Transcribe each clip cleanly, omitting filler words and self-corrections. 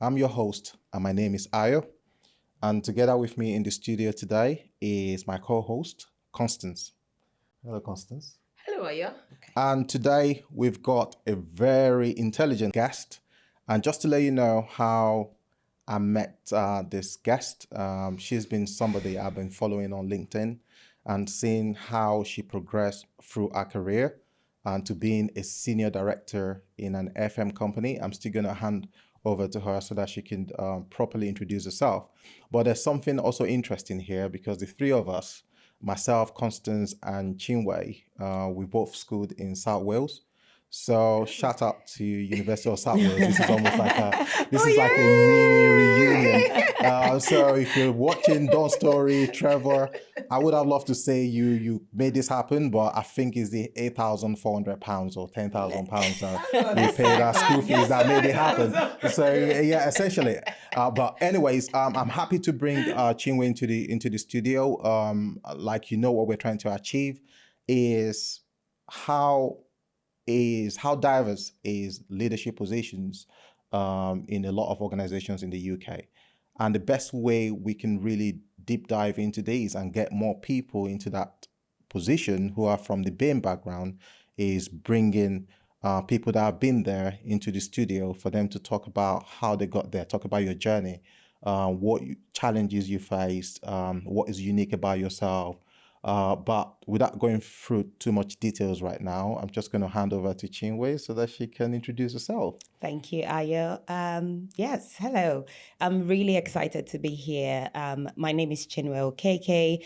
I'm your host, and my name is Ayo. And together with me in the studio today is my co host, Constance. Hello, Constance. Hello, Aya. And today we've got a very intelligent guest. And just to let you know how I met this guest, she's been somebody I've been following on LinkedIn and seeing how she progressed through her career and to being a senior director in an FM company. I'm still going to hand over to her so that she can properly introduce herself. But there's something also interesting here because the three of us, myself, Constance, and Chinwe, we both schooled in South Wales. So shout out to University of South Wales. This is almost like a mini reunion. So if you're watching Dawn Story, Trevor, I would have loved to say you made this happen, but I think it's the £8,400 or £10,000 we paid our school fees that made it happen. So yeah, essentially. But anyways, I'm happy to bring Chinwe into the studio. Like what we're trying to achieve is how how diverse is leadership positions in a lot of organizations in the UK. And the best way we can really deep dive into these and get more people into that position who are from the BAME background is bringing people that have been there into the studio for them to talk about how they got there, talk about your journey, challenges you faced, what is unique about yourself, but without going through too much details right now, I'm just going to hand over to Chinwe so that she can introduce herself. Thank you, Ayo. Yes, hello. I'm really excited to be here. My name is Chinwe Okeke.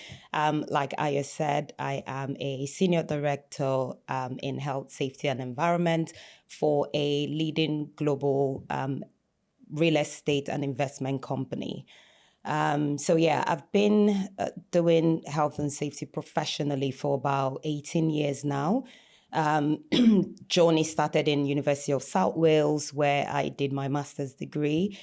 Like Ayo said, I am a senior director in health, safety, and environment for a leading global real estate and investment company. I've been doing health and safety professionally for about 18 years now. Journey started in University of South Wales, where I did my master's degree.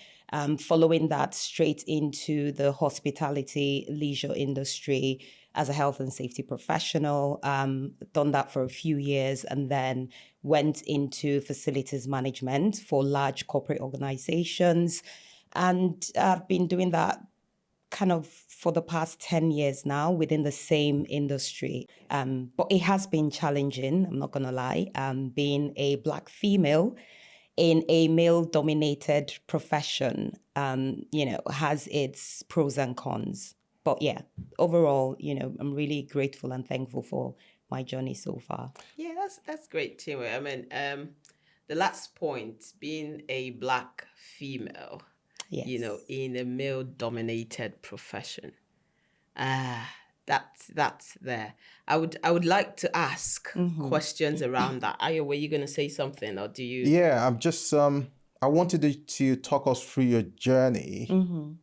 Following that, straight into the hospitality leisure industry as a health and safety professional. Done that for a few years and then went into facilities management for large corporate organizations. And I've been doing that kind of for the past 10 years now within the same industry. But it has been challenging, I'm not going to lie, being a Black female in a male-dominated profession, has its pros and cons. But yeah, overall, I'm really grateful and thankful for my journey so far. Yeah, that's great, Chinwe. I mean, the last point, being a Black female, Yes. In a male-dominated profession. That's there. I would like to ask questions around that. Ayo, were you going to say something, or do you? Yeah, I'm just I wanted to talk us through your journey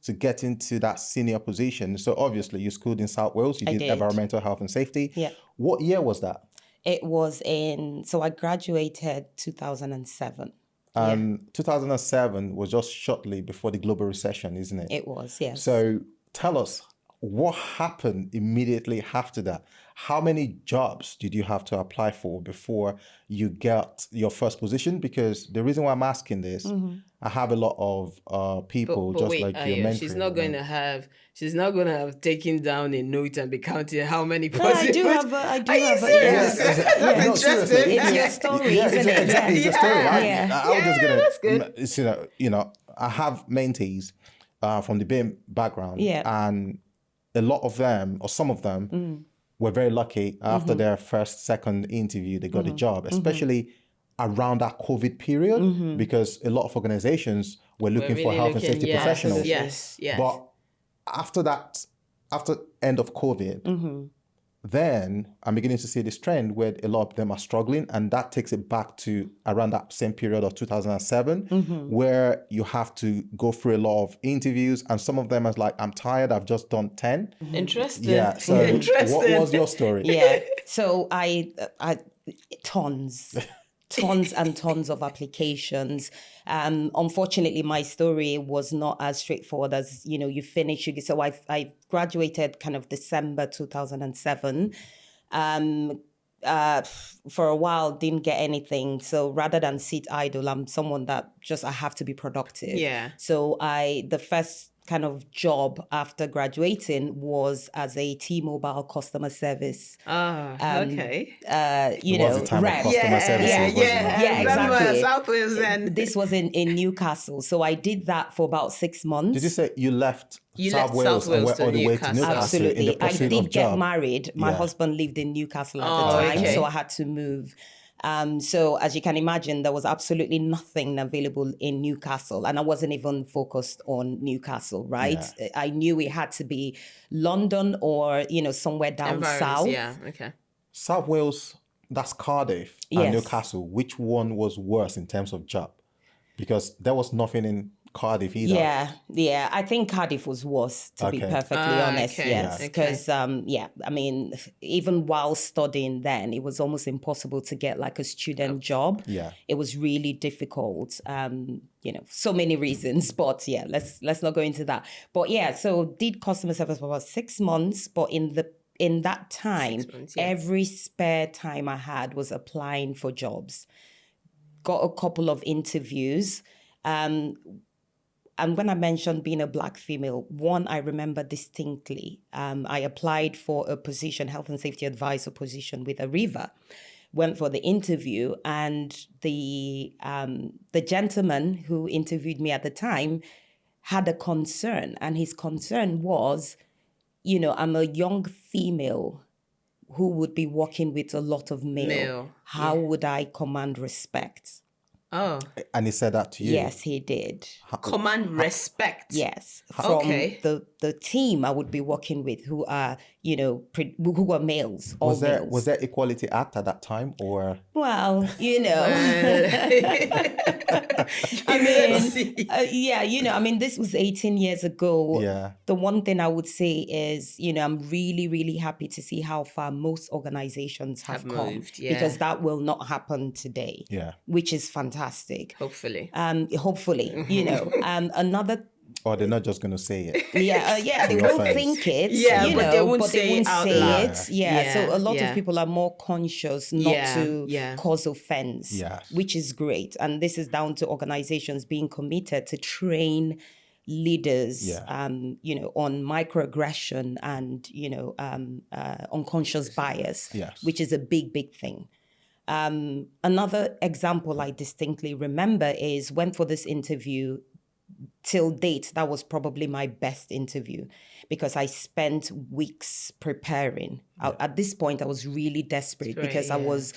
to get into that senior position. So obviously you schooled in South Wales, you did environmental health and safety. Yeah. What year was that? It was I graduated 2007. And 2007 was just shortly before the global recession, isn't it? It was, yes. So tell us, what happened immediately after that? How many jobs did you have to apply for before you got your first position? Because the reason why I'm asking this, I have a lot of people but just wait, like you're mentoring. She's not going to have taken down a note and be counting how many No, I do have Are you serious? That's interesting. It's your story, isn't it? Exactly, it's a story. Yeah. I was just gonna, that's good. I have mentees from the BIM background, Yeah. and a lot of them, or some of them, were very lucky after their first, second interview, they got a job, especially around that COVID period, because a lot of organizations were looking for health and safety professionals. Yes. But after that, after end of COVID, then I'm beginning to see this trend where a lot of them are struggling, and that takes it back to around that same period of 2007, where you have to go through a lot of interviews, and some of them is like, I'm tired, I've just done 10. Interesting. Yeah. So what was your story? Yeah. So I tons and tons of applications. Unfortunately, my story was not as straightforward as, you finish. So I graduated kind of December 2007. for a while didn't get anything. So rather than sit idle, I'm someone that just I have to be productive. Yeah. So the first kind of job after graduating was as a T-Mobile customer service. Okay. You It was know, the time of rep. customer services, wasn't it? Yeah, Remember exactly. South Wales then. This was in Newcastle. So I did that for about 6 months. Did you say you left You South left Wales South and Wales went to all the way to Newcastle. Newcastle in the Absolutely. I pursuit did of get job? married. My Yeah. husband lived in Newcastle at the Oh, time, okay. so I had to move. So as you can imagine, there was absolutely nothing available in Newcastle, and I wasn't even focused on Newcastle, right? I knew it had to be London or, somewhere down Environs, south. yeah, okay. South Wales, that's Cardiff Yes. and Newcastle. Which one was worse in terms of job? Because there was nothing in Cardiff either. Yeah. I think Cardiff was worse, to be Okay. perfectly honest. Okay, Yes, okay. because I mean, even while studying, then it was almost impossible to get like a student job. Yeah. It was really difficult. So many reasons. But yeah, let's not go into that. But yeah, so did customer service for about 6 months. But in that time, 6 months, yeah. every spare time I had was applying for jobs. Got a couple of interviews. And when I mentioned being a Black female, one I remember distinctly. I applied for a position, health and safety advisor position with Arriva. Went for the interview, and the gentleman who interviewed me at the time had a concern, and his concern was, I'm a young female who would be working with a lot of male. How would I command respect? Oh. And he said that to you? Yes, he did. Command respect. Yes, from Okay. the team I would be working with, who are who are males. All males. Was there Equality Act at that time, or? Well, I mean, this was 18 years ago. Yeah. The one thing I would say is, I'm really, really happy to see how far most organizations have come, moved, yeah. because that will not happen today. Yeah. Which is fantastic. Hopefully. Hopefully, another. Or they're not just going to say it. Yeah, they To will your face. think it. Yeah, but they won't say it out loud. it. Yeah, so a lot Yeah. of people are more conscious not to cause offense, Yeah. which is great. And this is down to organizations being committed to train leaders, on microaggression and, unconscious bias, Yes. which is a big, big thing. Another example I distinctly remember is went for this interview. Till date, that was probably my best interview, because I spent weeks preparing. At this point, I was really desperate because I was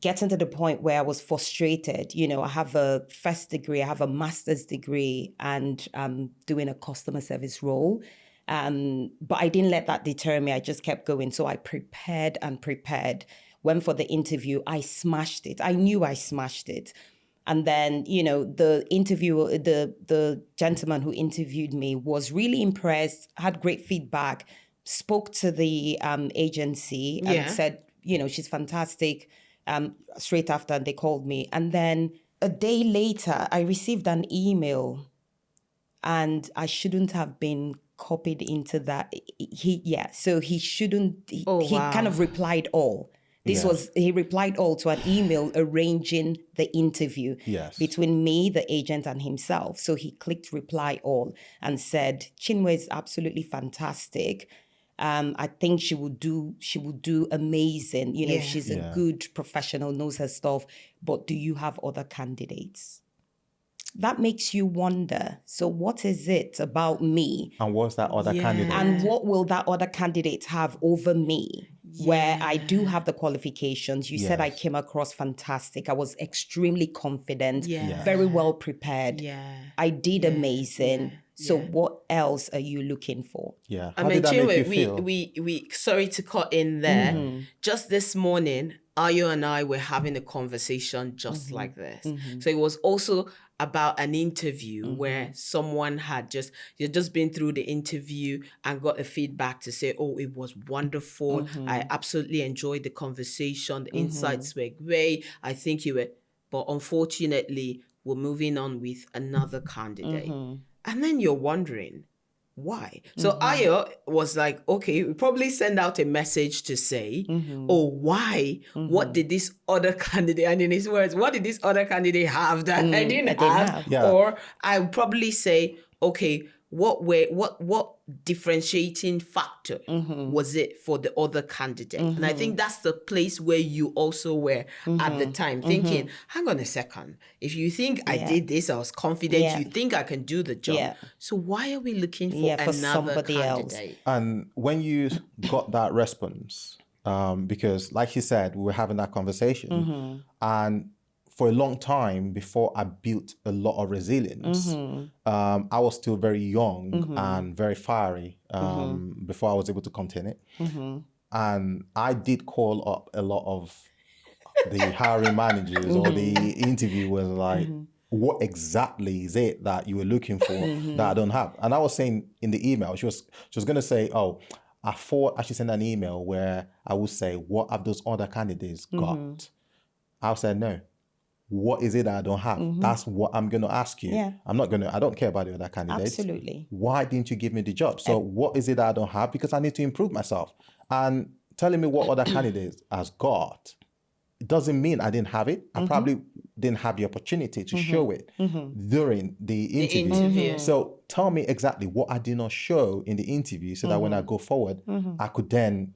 getting to the point where I was frustrated. I have a first degree, I have a master's degree, and I'm doing a customer service role. But I didn't let that deter me. I just kept going. So I prepared and prepared. Went for the interview. I smashed it. I knew I smashed it. And then, the interviewer, the gentleman who interviewed me was really impressed, had great feedback, spoke to the agency and said, she's fantastic. Straight after, they called me. And then a day later, I received an email, and I shouldn't have been copied into that. So he shouldn't, he kind of replied all. He replied all to an email arranging the interview between me, the agent, and himself. So he clicked reply all and said, Chinwe is absolutely fantastic. I think she will do amazing. She's a good professional, knows her stuff. But do you have other candidates? That makes you wonder. So what is it about me? And what's that other candidate? And what will that other candidate have over me? Where I do have the qualifications. You said I came across fantastic. I was extremely confident, very well prepared. I did amazing. So what else are you looking for? Yeah. I How mean, did that make you feel? Chinwe, we sorry to cut in there. Just this morning, Ayo and I were having a conversation just like this. So it was also about an interview where someone had just been through the interview and got the feedback to say, oh, it was wonderful. I absolutely enjoyed the conversation. The insights were great. I think you were, but unfortunately, we're moving on with another candidate. And then you're wondering, why? So Ayo was like, okay, we probably send out a message to say, oh, why? What did this other candidate, and in his words, what did this other candidate have that I didn't have? Yeah. Or I would probably say, okay, what differentiating factor was it for the other candidate? And I think that's the place where you also were at the time, thinking, hang on a second, if you think I did this, I was confident, you think I can do the job, so why are we looking for another somebody candidate? And when you got that response, because like you said, we were having that conversation, and for a long time before I built a lot of resilience, I was still very young and very fiery before I was able to contain it. And I did call up a lot of the hiring managers or the interviewers, like, what exactly is it that you were looking for that I don't have? And I was saying in the email, she was going to say, oh, I thought I should send an email where I would say, what have those other candidates got? I said, no. What is it that I don't have? That's what I'm going to ask you. Yeah. I don't care about the other candidates. Absolutely. Why didn't you give me the job? So what is it that I don't have? Because I need to improve myself. And telling me what other candidates has got, it doesn't mean I didn't have it. I probably didn't have the opportunity to show it during the interview. So tell me exactly what I did not show in the interview so that when I go forward, I could then,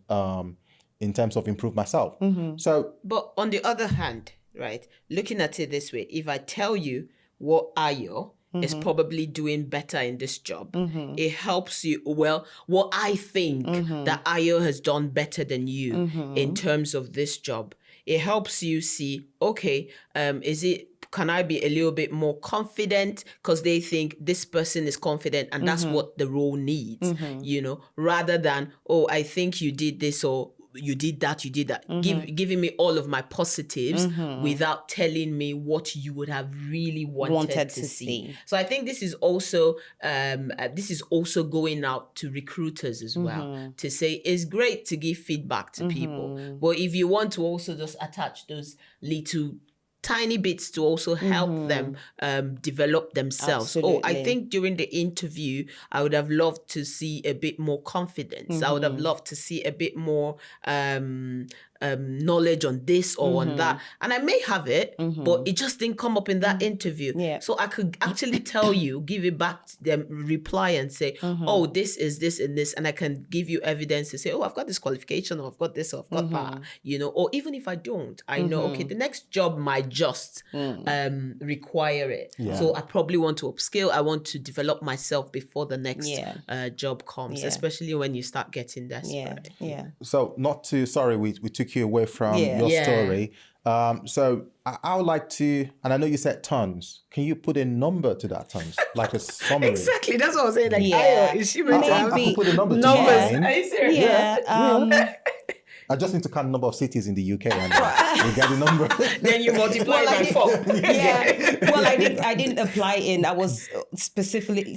in terms of improve myself. So, But on the other hand, right, looking at it this way, if I tell you what Ayo is probably doing better in this job, it helps you, well, what I think that Ayo has done better than you in terms of this job, it helps you see, okay, can I be a little bit more confident? Because they think this person is confident and that's what the role needs, rather than, oh, I think you did this or you did that, giving me all of my positives without telling me what you would have really wanted to see. So I think this is also going out to recruiters as well, to say it's great to give feedback to people, but if you want to also just attach those little tiny bits to also help them develop themselves. Absolutely. Oh, I think during the interview, I would have loved to see a bit more confidence. I would have loved to see a bit more knowledge on this or on that. And I may have it, but it just didn't come up in that interview. Yeah. So I could actually tell you, give it back to them, reply and say, oh, this is this and this. And I can give you evidence to say, oh, I've got this qualification, or I've got this, or I've got that, or even if I don't, I know, okay, the next job might just require it. Yeah. So I probably want to upskill. I want to develop myself before the next job comes, especially when you start getting desperate. so we took you away from your story. So I would like to, and I know you said tons. Can you put a number to that tons, like a summary? Exactly, that's what I was saying. Like, is she meant to have I can put a number to numbers? mine. Are you serious? Yeah. I just need to count the number of cities in the UK and we get the number. Then you multiply by 4. Well, I didn't apply in. I was specifically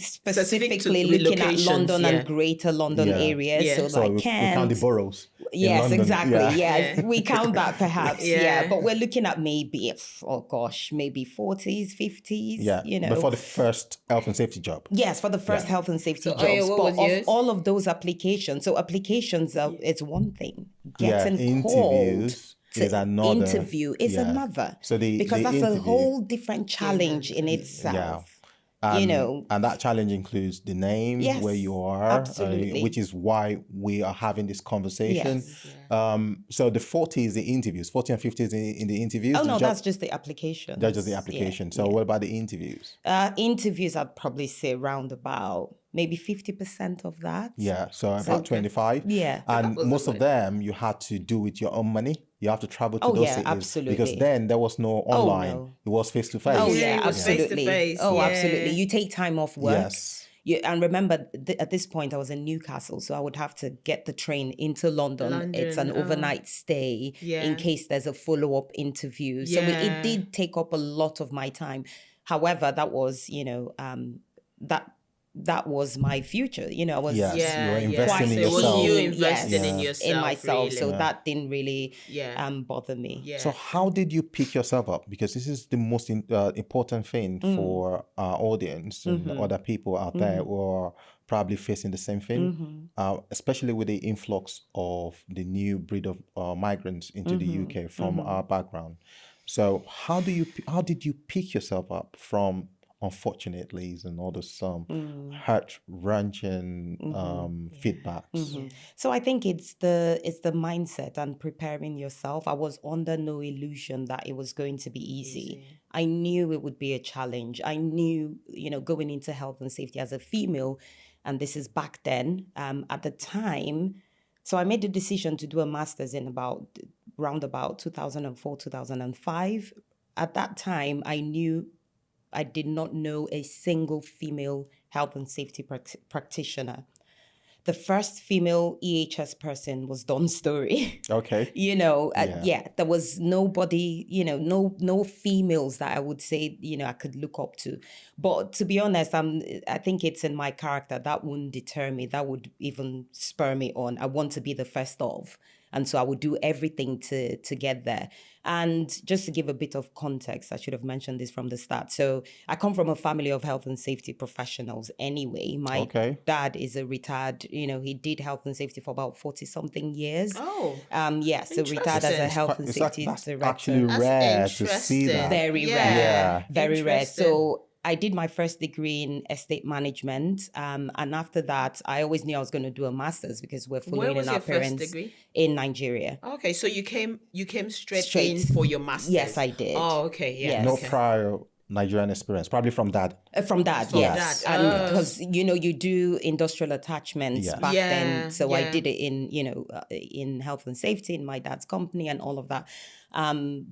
looking at London and Greater London areas. Yeah. So like we count the boroughs. Yes, London. exactly. Yeah. Yeah. We count that perhaps. But we're looking at maybe 40s, 50s. Yeah. Before the first health and safety job. Yes, for the first health and safety jobs. What but was yours? of all of those applications, so applications it's one thing. Getting interviews called is another. Interview is another. So because that's a whole different challenge in itself. And that challenge includes the name, where you are, absolutely. Which is why we are having this conversation. So the 40 is the interviews, 40 and 50 is in the interviews. Oh, no, that's just the application. That's just the application. So what about the interviews? Interviews, I'd probably say around about maybe 50% of that. Yeah, so about 25. Yeah. And most of them you had to do with your own money. You have to travel to those cities. Absolutely. Because then there was no online. No. It was face-to-face. Oh, Yeah, yeah, it was absolutely. face-to-face, Absolutely. You take time off work. Yes. And remember, at this point, I was in Newcastle, so I would have to get the train into London. It's an overnight stay in case there's a follow-up interview. So it did take up a lot of my time. However, that was, that was my future. I was Yes, Yeah, you're yeah. investing quite in So it was yourself. you keen, investing in Yeah. yourself, in myself. really. So that didn't really Yeah. bother me. Yeah. So how did you pick yourself up? Because this is the most important thing for our audience and other people out there who are probably facing the same thing, especially with the influx of the new breed of migrants into the UK from our background. So how did you pick yourself up from unfortunately and all those heart-wrenching feedbacks? So I think it's the mindset and preparing yourself. I was under no illusion that it was going to be easy. I knew it would be a challenge. I knew, going into health and safety as a female, and this is back then, at the time. So I made the decision to do a master's in round about 2004, 2005. At that time, I did not know a single female health and safety practitioner. The first female EHS person was Dawn Story. Okay. There was nobody, no females that I would say, I could look up to. But to be honest, I think it's in my character that wouldn't deter me. That would even spur me on. I want to be the first of. And so I would do everything to get there. And just to give a bit of context, I should have mentioned this from the start. So I come from a family of health and safety professionals anyway. My dad is a retired, he did health and safety for about 40-something years. Oh. So retired as a health and safety director. Actually rare to see that. Very rare. Yeah. Very rare. So I did my first degree in estate management, and after that, I always knew I was going to do a master's because we're following in our parents. Where was your first degree? In Nigeria. Okay, so you came straight in for your master's. Yes, I did. Oh, okay, yeah. Yes. No prior Nigerian experience, probably from dad. From dad, yes. And because you do industrial attachments back then, so I did it in in health and safety in my dad's company and all of that.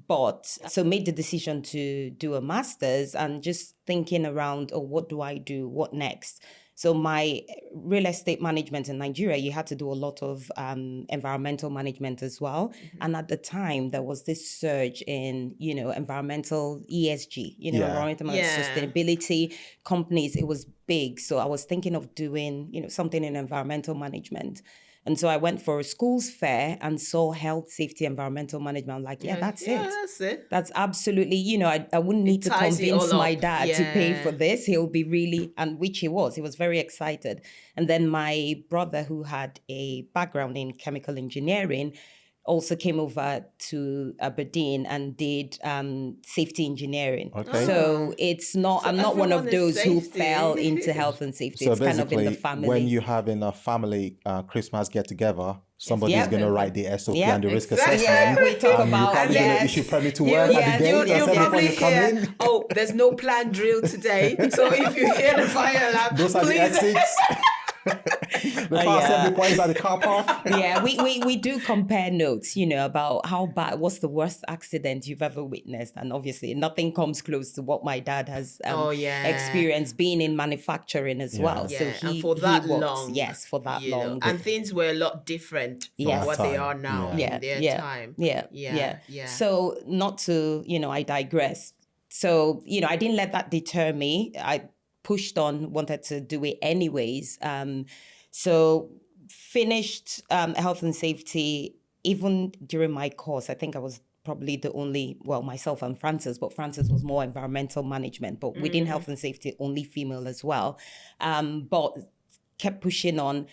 But so made the decision to do a master's and just thinking around, what do I do? What next? So my real estate management in Nigeria, you had to do a lot of environmental management as well. And at the time, there was this surge in, environmental ESG, environmental sustainability companies. It was big. So I was thinking of doing, something in environmental management. And so I went for a schools fair and saw health, safety, environmental management. I'm like, that's it. That's it. That's absolutely, I wouldn't need to convince my dad to pay for this. He'll be really, and which he was very excited. And then my brother, who had a background in chemical engineering, also came over to Aberdeen and did safety engineering. Okay. So it's not, I'm not one of those who fell into health and safety. So it's kind of in the family. When you have in a family Christmas get together, somebody's going to write the SOP and the risk assessment. Yeah, we talk about you should probably to work at the gate. You'll probably hear, there's no planned drill today. So if you hear the fire alarm, those are the exits. The fire assembly points at the car park. We do compare notes, about how bad, what's the worst accident you've ever witnessed. And obviously nothing comes close to what my dad has experienced being in manufacturing as well. Yeah. So and for that long. Yes, for that long. And things were a lot different from what they are now in their time. Yeah. So not to, I digress. So, I didn't let that deter me. I pushed on, wanted to do it anyways. So finished health and safety. Even during my course, I think I was probably the only, myself and Frances, but Frances was more environmental management, but within health and safety, only female as well. But kept pushing on.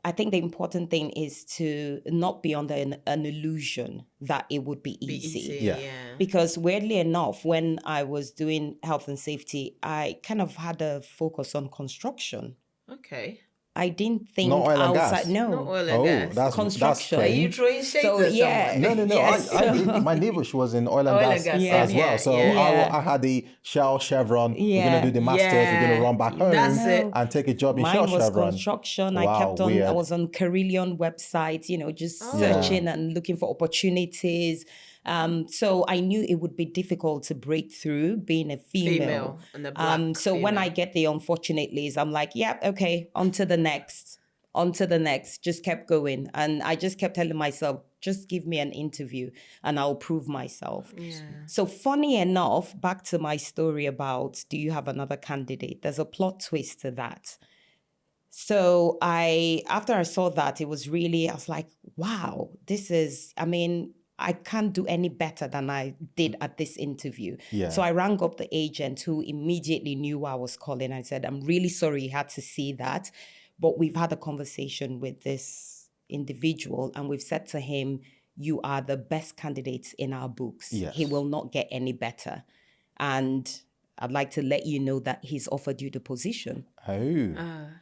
I think the important thing is to not be under an illusion that it would be easy. Yeah. Because weirdly enough, when I was doing health and safety, I kind of had a focus on construction. Okay. I didn't think not oil and outside. gas. No, not oil and gas. That's construction. Are you throwing shades at someone? No. Yes. My neighbor, she was in oil and gas as well. So I had the Shell Chevron. We're going to do the masters. We're going to run back home and take a job in Shell Chevron. Mine was construction. I kept on. I was on Carillion websites, just searching and looking for opportunities. So I knew it would be difficult to break through being a female. And a black so when I get the unfortunate list, I'm like, okay, on to the next. Just kept going. And I just kept telling myself, just give me an interview and I'll prove myself. Yeah. So funny enough, back to my story about, do you have another candidate? There's a plot twist to that. So after I saw that, I was like, wow, I can't do any better than I did at this interview. Yeah. So I rang up the agent, who immediately knew why I was calling. I said, I'm really sorry you had to see that, but we've had a conversation with this individual and we've said to him, you are the best candidate in our books. Yes. He will not get any better. And I'd like to let you know that he's offered you the position. Oh.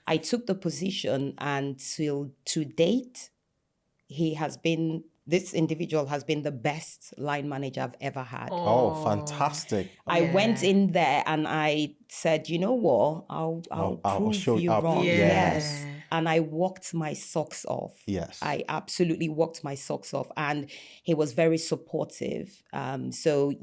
I took the position, and to date, this individual has been the best line manager I've ever had. Oh, fantastic. I went in there and I said, you know what, I'll prove show you up. wrong. Yeah. Yes. And I walked my socks off. Yes. I absolutely walked my socks off. And he was very supportive. So,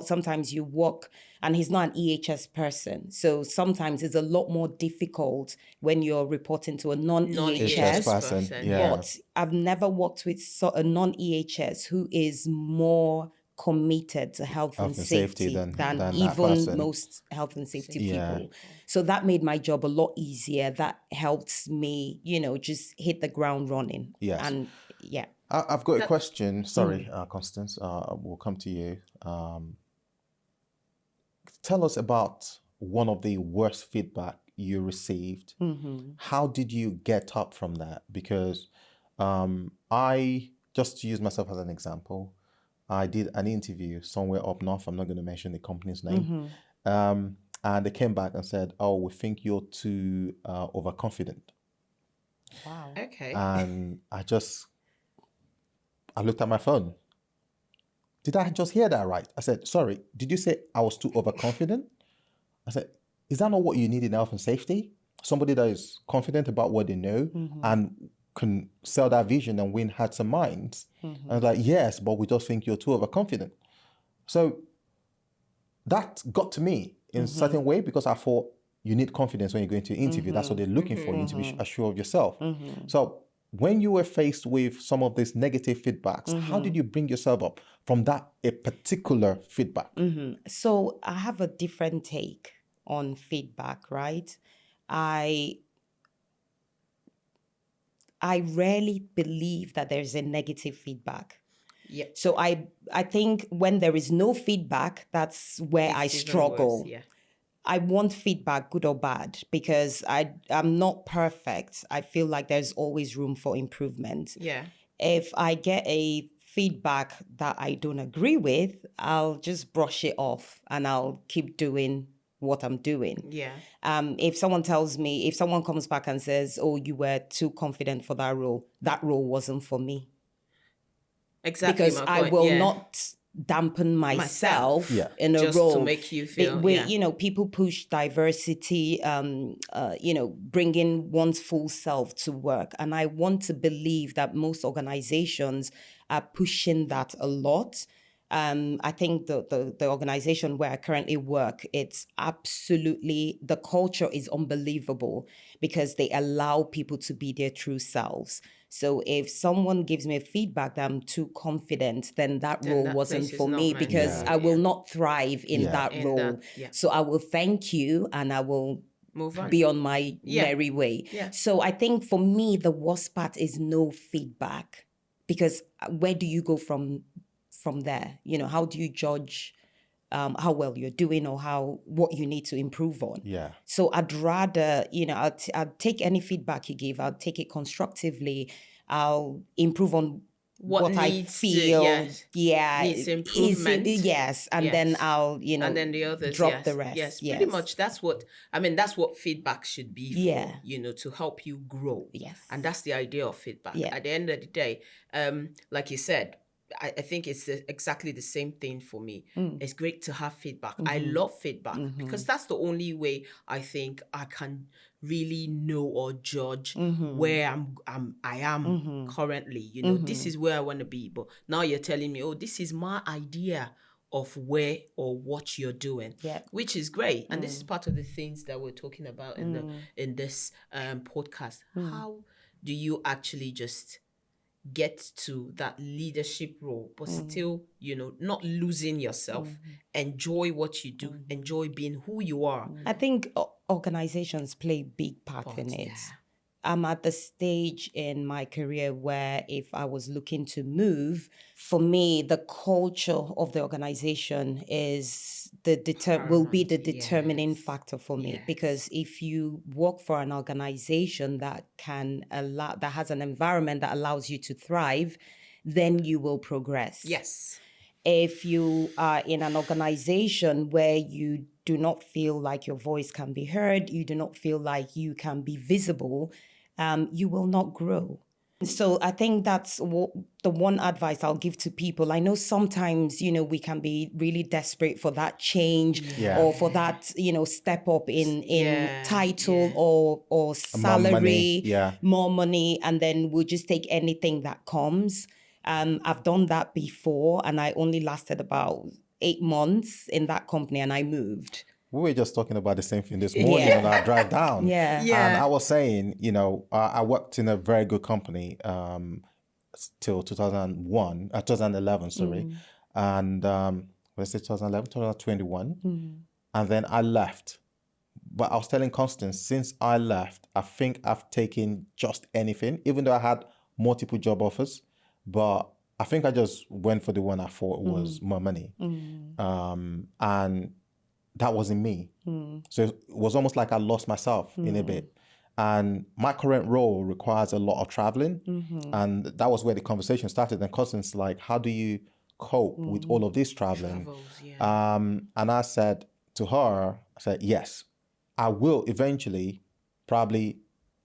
sometimes you walk, and he's not an EHS person. So sometimes it's a lot more difficult when you're reporting to a non-EHS person. Yeah. But I've never worked with a non-EHS who is more committed to health and safety than even person. most health and safety Yeah. people. So that made my job a lot easier. That helped me, just hit the ground running. Yes. And yeah. I've got a question. Sorry, Constance. We'll come to you. Tell us about one of the worst feedback you received. How did you get up from that? Because just to use myself as an example, I did an interview somewhere up north. I'm not going to mention the company's name. And they came back and said, oh, we think you're too overconfident. Wow. Okay. And I looked at my phone. Did I just hear that right? I said, sorry, did you say I was too overconfident? I said, is that not what you need in health and safety? Somebody that is confident about what they know and can sell that vision and win hearts and minds. And I was like, yes, but we just think you're too overconfident. So that got to me in a certain way, because I thought you need confidence when you go into an interview. That's what they're looking for. You need to be assured of yourself. So when you were faced with some of these negative feedbacks, how did you bring yourself up from a particular feedback? So I have a different take on feedback, right? I rarely believe that there's a negative feedback. Yeah. So I think when there is no feedback, that's where I It's even struggle. worse, yeah. I want feedback, good or bad, because I'm not perfect. I feel like there's always room for improvement. Yeah. If I get a feedback that I don't agree with, I'll just brush it off and I'll keep doing what I'm doing. Yeah. If someone comes back and says, oh, you were too confident for that role wasn't for me. Exactly. Because my I point. will Yeah. not dampen myself Yeah. in a Just role. to make you feel, People push diversity, bringing one's full self to work. And I want to believe that most organizations are pushing that a lot. I think the organization where I currently work, it's absolutely, the culture is unbelievable because they allow people to be their true selves. So if someone gives me a feedback that I'm too confident, then that role that wasn't place is for not me, meant because for you, I will yeah. not thrive in that In role. that, yeah. So I will thank you and I will Move on. be on my Yeah. merry way. Yeah. So I think for me, the worst part is no feedback, because where do you go from there? How do you judge how well you're doing or what you need to improve on? Yeah. So I'd rather, I'll take any feedback you give. I'll take it constructively. I'll improve on what I needs feel. needs improvement. Yes. And then I'll, and then the others, drop the rest. Yes, pretty much. That's what feedback should be for. Yeah. To help you grow. Yes. And that's the idea of feedback. Yeah. At the end of the day, like you said, I think it's exactly the same thing for me. It's great to have feedback. I love feedback because that's the only way I think I can really know or judge where I am currently. This is where I want to be. But now you're telling me, oh, this is my idea of where or what you're doing, which is great. And this is part of the things that we're talking about in this podcast. How do you actually just get to that leadership role, but still, not losing yourself. Enjoy what you do. Enjoy being who you are. I think organizations play a big part in it. I'm at the stage in my career where if I was looking to move, for me, the culture of the organization is will be the determining factor for me. Yes. Because if you work for an organization that has an environment that allows you to thrive, then you will progress. Yes. If you are in an organization where you do not feel like your voice can be heard, you do not feel like you can be visible, you will not grow. So I think that's the one advice I'll give to people. I know sometimes, we can be really desperate for that change or for that, step up in title or salary, more money, and then we'll just take anything that comes. I've done that before, and I only lasted about 8 months in that company, and I moved. We were just talking about the same thing this morning on our drive down. And I was saying, I worked in a very good company till 2011, sorry. And let's say 2011, 2021. And then I left. But I was telling Constance, since I left, I think I've taken just anything, even though I had multiple job offers. But I think I just went for the one I thought was more money. And that wasn't me. So it was almost like I lost myself in a bit. And my current role requires a lot of traveling. And that was where the conversation started. And Constance, like, how do you cope with all of this traveling? And I said to her, yes, I will eventually probably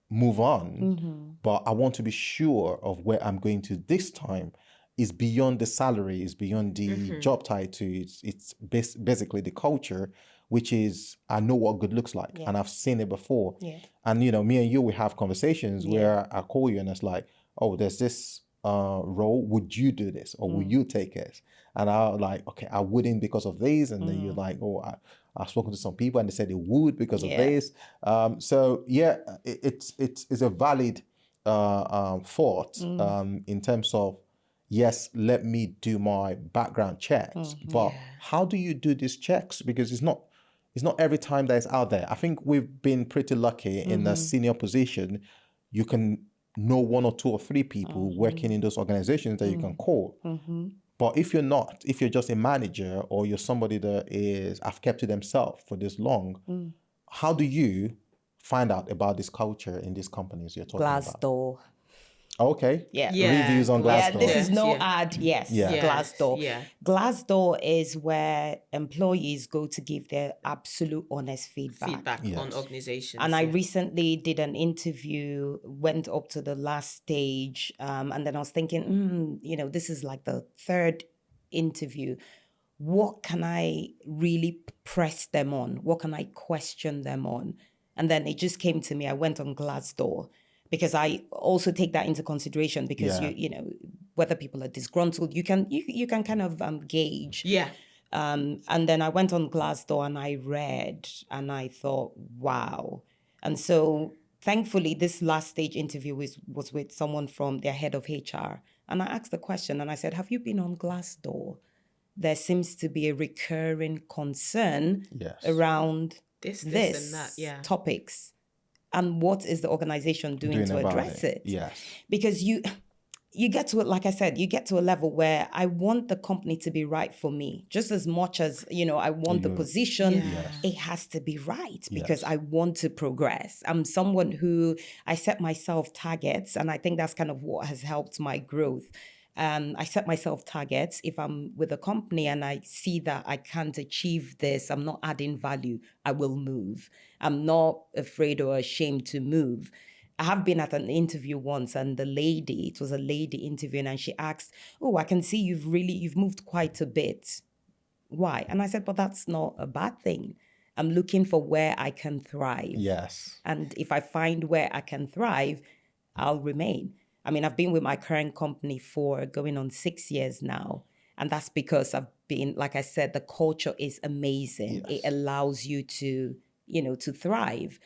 move on, but I want to be sure of where I'm going to this time. Is beyond the salary, is beyond the job title. It's basically the culture, which is, I know what good looks like, and I've seen it before. And me and you, we have conversations where I call you and it's like, oh, there's this role. Would you do this, or will you take it? And I'm like, okay, I wouldn't because of this. And then you're like, oh, I've spoken to some people and they said they would because of this. So yeah, it's a valid thought in terms of, yes, let me do my background checks. But how do you do these checks? Because it's not every time that it's out there. I think we've been pretty lucky in a senior position. You can know 1 or 2 or 3 people working in those organizations that you can call. But if you're not, if you're just a manager or you're somebody that have kept to themselves for this long, how do you find out about this culture in these companies you're talking about? Glassdoor. Okay. Reviews on Glassdoor. This is no ad. Glassdoor. Glassdoor is where employees go to give their absolute honest feedback on organizations. And I recently did an interview, went up to the last stage, and then I was thinking, this is like the 3rd interview. What can I really press them on? What can I question them on? And then it just came to me. I went on Glassdoor, because I also take that into consideration, because whether people are disgruntled, you can kind of gauge. And then I went on Glassdoor and I read and I thought, wow. And so thankfully, this last stage interview was with someone from their head of HR. And I asked the question and I said, have you been on Glassdoor? There seems to be a recurring concern around this and that, topics. And what is the organization doing to address it? Yes. Because you get to it, like I said, you get to a level where I want the company to be right for me. Just as much as, I want the position, it has to be right because I want to progress. I'm someone who, I set myself targets, and I think that's kind of what has helped my growth. I set myself targets. If I'm with a company and I see that I can't achieve this, I'm not adding value, I will move. I'm not afraid or ashamed to move. I have been at an interview once, and it was a lady interviewing, and she asked, oh, I can see you've moved quite a bit. Why? And I said, but that's not a bad thing. I'm looking for where I can thrive. Yes. And if I find where I can thrive, I'll remain. I mean, I've been with my current company for going on 6 years now. And that's because I've been, like I said, the culture is amazing. Yes. It allows you to to thrive.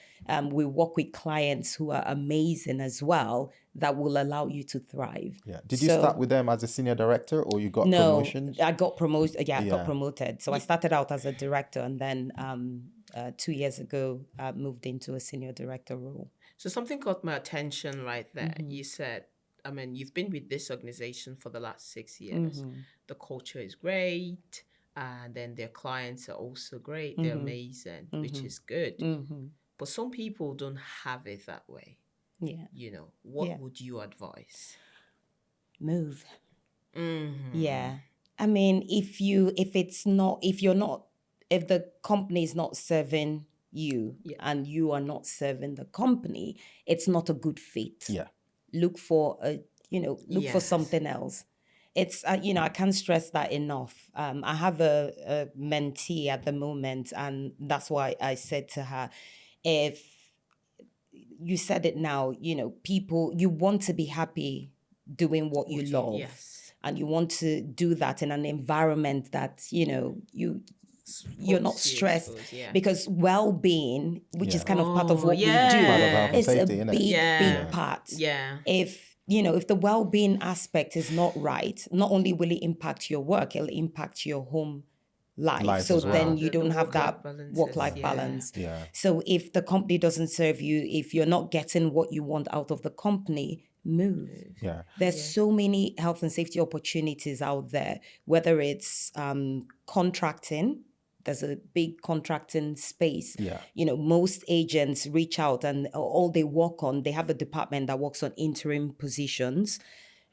We work with clients who are amazing as well that will allow you to thrive. Yeah. Did you start with them as a senior director, or you got promotions? I got promoted. Yeah, I got Yeah. promoted. So I started out as a director, and then 2 years ago, moved into a senior director role. So something caught my attention right there. You said, I mean, you've been with this organization for the last 6 years. The culture is great, and then their clients are also great. They're amazing, which is good. But some people don't have it that way. Yeah. What would you advise? Move. Yeah. I mean, if the company is not serving you and you are not serving the company, it's not a good fit. Yeah. Look for for something else. It's I can't stress that enough. I have a mentee at the moment, and that's why I said to her, if you said it now, people, you want to be happy doing what you love. Yes. And you want to do that in an environment that, you're not stressed, because well-being, which is kind of part of what we do, is a big part. Yeah. If the well-being aspect is not right, not only will it impact your work, it'll impact your home life. So then you don't have that work-life balance. Yeah. So if the company doesn't serve you, if you're not getting what you want out of the company, move. Yeah. There's so many health and safety opportunities out there, whether it's contracting. There's a big contracting space. Yeah. Most agents reach out, and all they work on, they have a department that works on interim positions.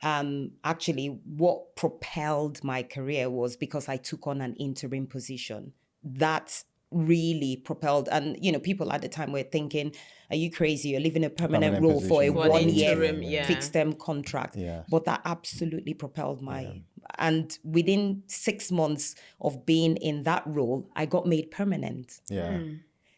Actually, what propelled my career was because I took on an interim position. That really propelled, and people at the time were thinking, are you crazy? You're leaving a permanent role for a 1 year fixed term contract. Yeah. But that absolutely propelled and within 6 months of being in that role, I got made permanent. Yeah.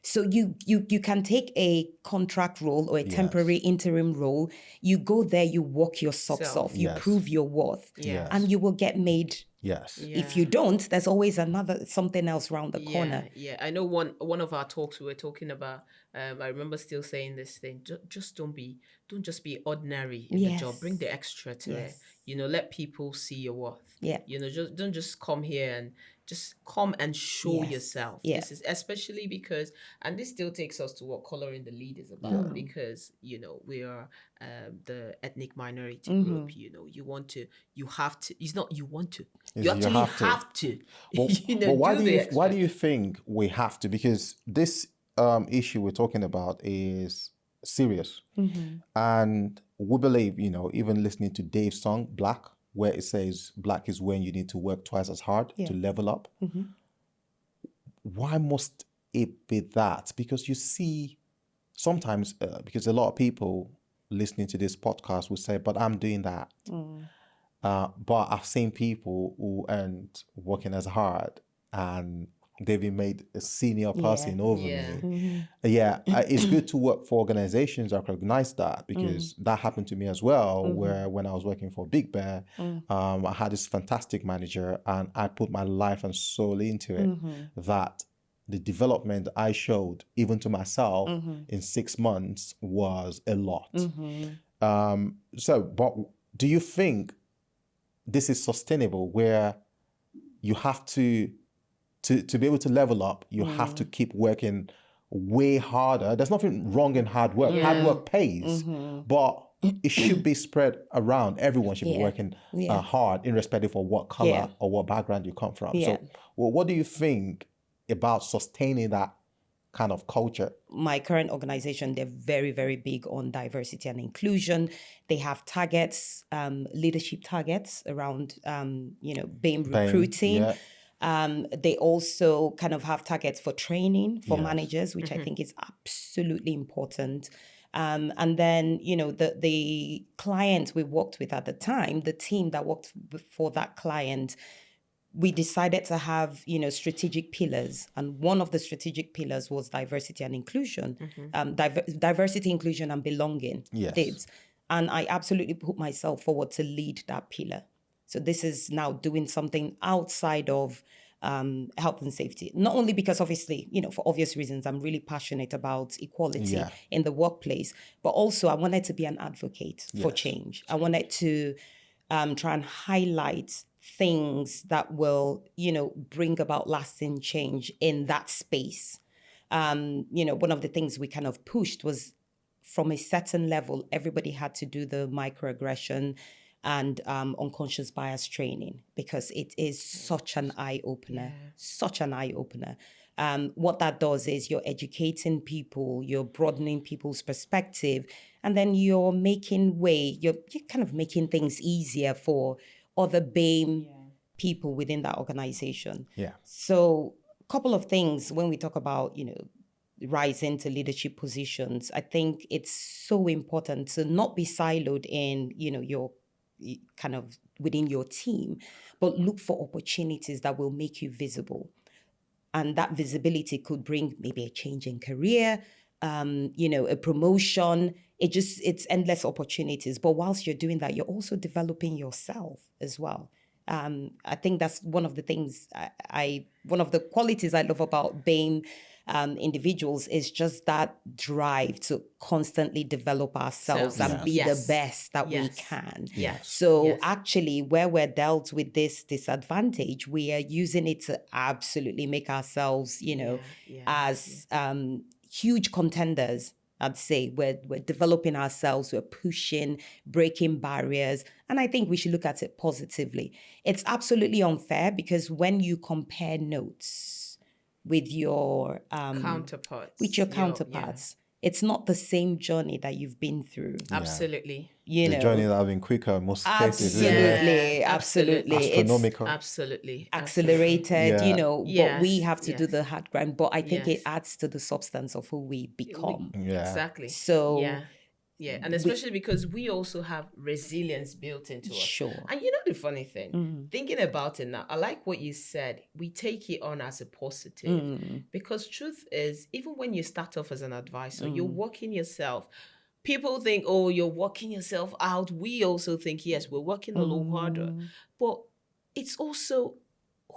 So you can take a contract role or a temporary interim role, you go there, you walk your socks off, you prove your worth, and you will get made. Yes. If you don't, there's always something else around the corner. Yeah. I know one of our talks we were talking about, I remember still saying this thing, just don't just be ordinary in the job. Bring the extra to it. Let people see your worth. Yeah. Don't just come here and just come and show yourself. Yeah. This is especially because, and this still takes us to what Coloring the Lead is about, because, we are the ethnic minority group. You actually have to. Well, why do you think we have to? Because this issue we're talking about is serious. And we believe, even listening to Dave's song, Black, where it says black is when you need to work twice as hard to level up. Why must it be that? Because you see, sometimes, because a lot of people listening to this podcast will say, but I'm doing that. But I've seen people who aren't working as hard and they've been made a senior person over me. It's good to work for organizations that recognize that, because that happened to me as well, where when I was working for Big Bear, I had this fantastic manager and I put my life and soul into it, that the development I showed, even to myself, in 6 months was a lot. But do you think this is sustainable, where you have to be able to level up, you have to keep working way harder? There's nothing wrong in hard work. Hard work pays, but it should be spread around. Everyone should be working hard, irrespective of what color or what background you come from. So, what do you think about sustaining that kind of culture? My current organization, they're very, very big on diversity and inclusion. They have targets, leadership targets around, BAME recruiting. They also kind of have targets for training for managers, which I think is absolutely important. And then, the client we worked with at the time, the team that worked for that client, we decided to have, strategic pillars. And one of the strategic pillars was diversity and inclusion, diversity, inclusion, and belonging. Yes. And I absolutely put myself forward to lead that pillar. So this is now doing something outside of health and safety. Not only because obviously, for obvious reasons, I'm really passionate about equality in the workplace, but also I wanted to be an advocate for change. I wanted to try and highlight things that will, bring about lasting change in that space. One of the things we kind of pushed was from a certain level, everybody had to do the microaggression and unconscious bias training, because it is such an eye-opener, what that does is you're educating people, you're broadening people's perspective, and then you're you're kind of making things easier for other BAME people within that organization. Yeah. So a couple of things when we talk about, rising to leadership positions, I think it's so important to not be siloed in, your kind of within your team, but look for opportunities that will make you visible. And that visibility could bring maybe a change in career, a promotion. It's endless opportunities. But whilst you're doing that, you're also developing yourself as well. I think that's one of the things one of the qualities I love about BAME individuals is just that drive to constantly develop ourselves and be the best that we can. So actually, where we're dealt with this disadvantage, we are using it to absolutely make ourselves, as huge contenders. I'd say we're developing ourselves, we're pushing, breaking barriers. And I think we should look at it positively. It's absolutely unfair because when you compare notes with your counterparts, it's not the same journey that you've been through. Absolutely. The journey that have been quicker in most cases. Absolutely. Astronomical. Absolutely. Accelerated, but we have to do the hard grind. But I think it adds to the substance of who we become. Exactly. So and especially because we also have resilience built into us. Sure. And the funny thing, thinking about it now, I like what you said. We take it on as a positive because truth is, even when you start off as an advisor, you're working yourself. People think, oh, you're working yourself out. We also think, yes, we're working a little harder. But it's also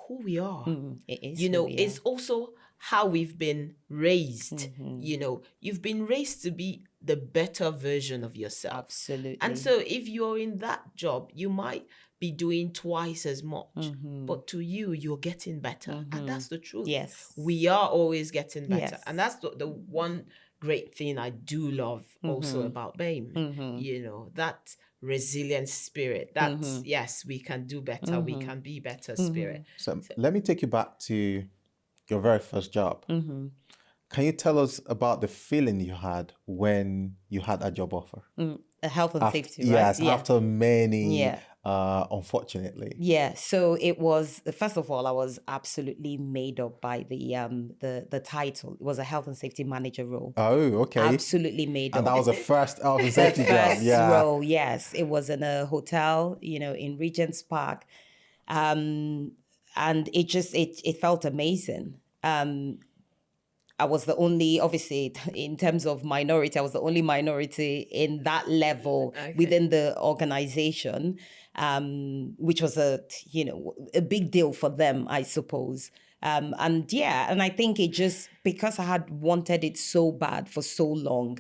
who we are. It is it's also how we've been raised. You've been raised to be the better version of yourself. Absolutely. And so if you're in that job, you might be doing twice as much, but to you, you're getting better. And that's the truth. Yes. We are always getting better. Yes. And that's the one great thing I do love also about BAME. That resilient spirit, that's, yes, we can do better, we can be better spirit. So let me take you back to your very first job. Can you tell us about the feeling you had when you had a job offer? A health and safety, right? Yes, after many, unfortunately. Yeah, so it was, first of all, I was absolutely made up by the title. It was a health and safety manager role. Oh, okay. Absolutely made up. And that was the first health and safety job. First role, yes. It was in a hotel, in Regent's Park. And it just, it felt amazing. I was the only, obviously, in terms of minority, I was the only minority in that level within the organization, which was a big deal for them, I suppose. And I think it just, because I had wanted it so bad for so long,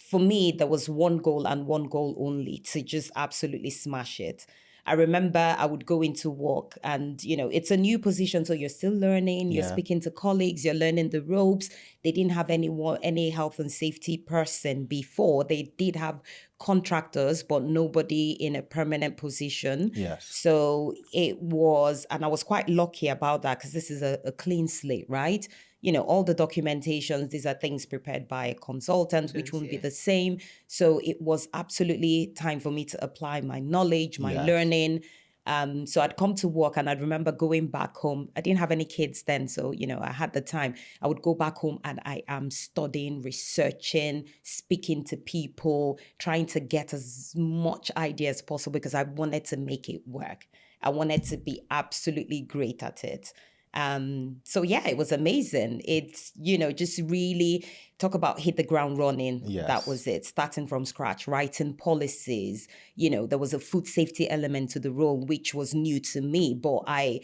for me, there was one goal and one goal only, to just absolutely smash it. I remember I would go into work and, it's a new position. So you're still learning, you're speaking to colleagues, you're learning the ropes. They didn't have any health and safety person before. They did have contractors, but nobody in a permanent position. Yes. So it was, and I was quite lucky about that because this is a clean slate, right? All the documentations, these are things prepared by a consultant, which won't be the same. So it was absolutely time for me to apply my knowledge, my learning. So I'd come to work and I'd remember going back home. I didn't have any kids then, so, I had the time. I would go back home and I am studying, researching, speaking to people, trying to get as much idea as possible because I wanted to make it work. I wanted to be absolutely great at it. It was amazing. It's, just really talk about hit the ground running. Yes. That was it. Starting from scratch, writing policies. There was a food safety element to the role, which was new to me. But I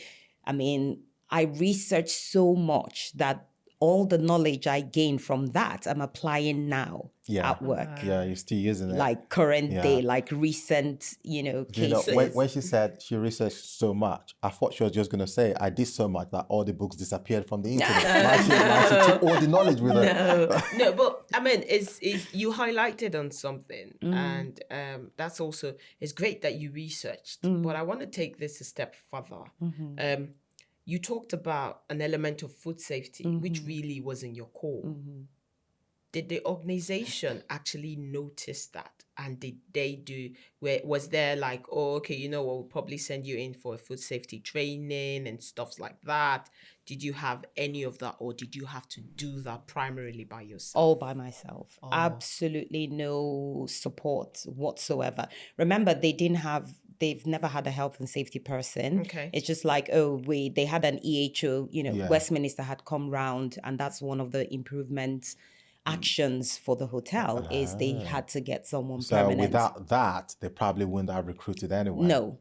I researched so much that all the knowledge I gained from that, I'm applying now at work. Yeah, you're still using it. Like current Yeah. day, like recent, cases. When she said she researched so much, I thought she was just going to say, I did so much that all the books disappeared from the internet. Like she took all the knowledge with her. No, but I mean, is you highlighted on something, and that's also, it's great that you researched, but I want to take this a step further. You talked about an element of food safety, which really was in your core. Did the organization actually notice that? And did they was there like, oh, okay, we'll probably send you in for a food safety training and stuff like that? Did you have any of that, or did you have to do that primarily by yourself? All by myself. Absolutely no support whatsoever. Remember, they've never had a health and safety person. Okay. It's just like, they had an EHO, Westminster had come round, and that's one of the improvements actions for the hotel is they had to get someone permanent. So without that, they probably wouldn't have recruited anyone. No.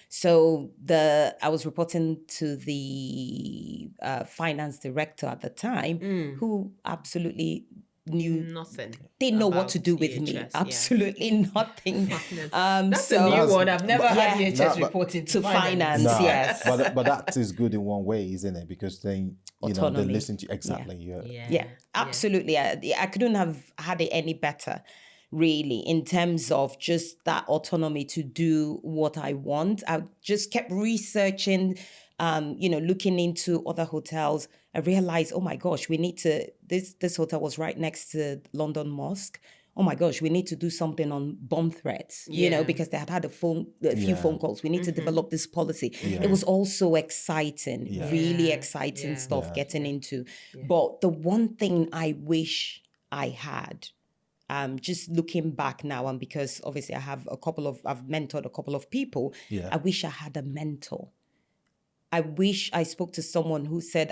So I was reporting to the finance director at the time, who absolutely knew nothing. Didn't know what to do with me. Absolutely nothing. That's a new one. I've never had EHS reporting to finance. Yes. But that is good in one way, isn't it? Because then they listen to you. Exactly. Yeah. Absolutely. I couldn't have had it any better, really, in terms of just that autonomy to do what I want. I just kept researching, looking into other hotels. I realized, oh my gosh, we need to, this hotel was right next to London Mosque. Oh my gosh, we need to do something on bomb threats, because they had a few phone calls. We need to develop this policy. It was all so exciting, really exciting stuff getting into. But the one thing I wish I had, just looking back now, and because obviously I've mentored a couple of people, I wish I had a mentor. I wish I spoke to someone who said,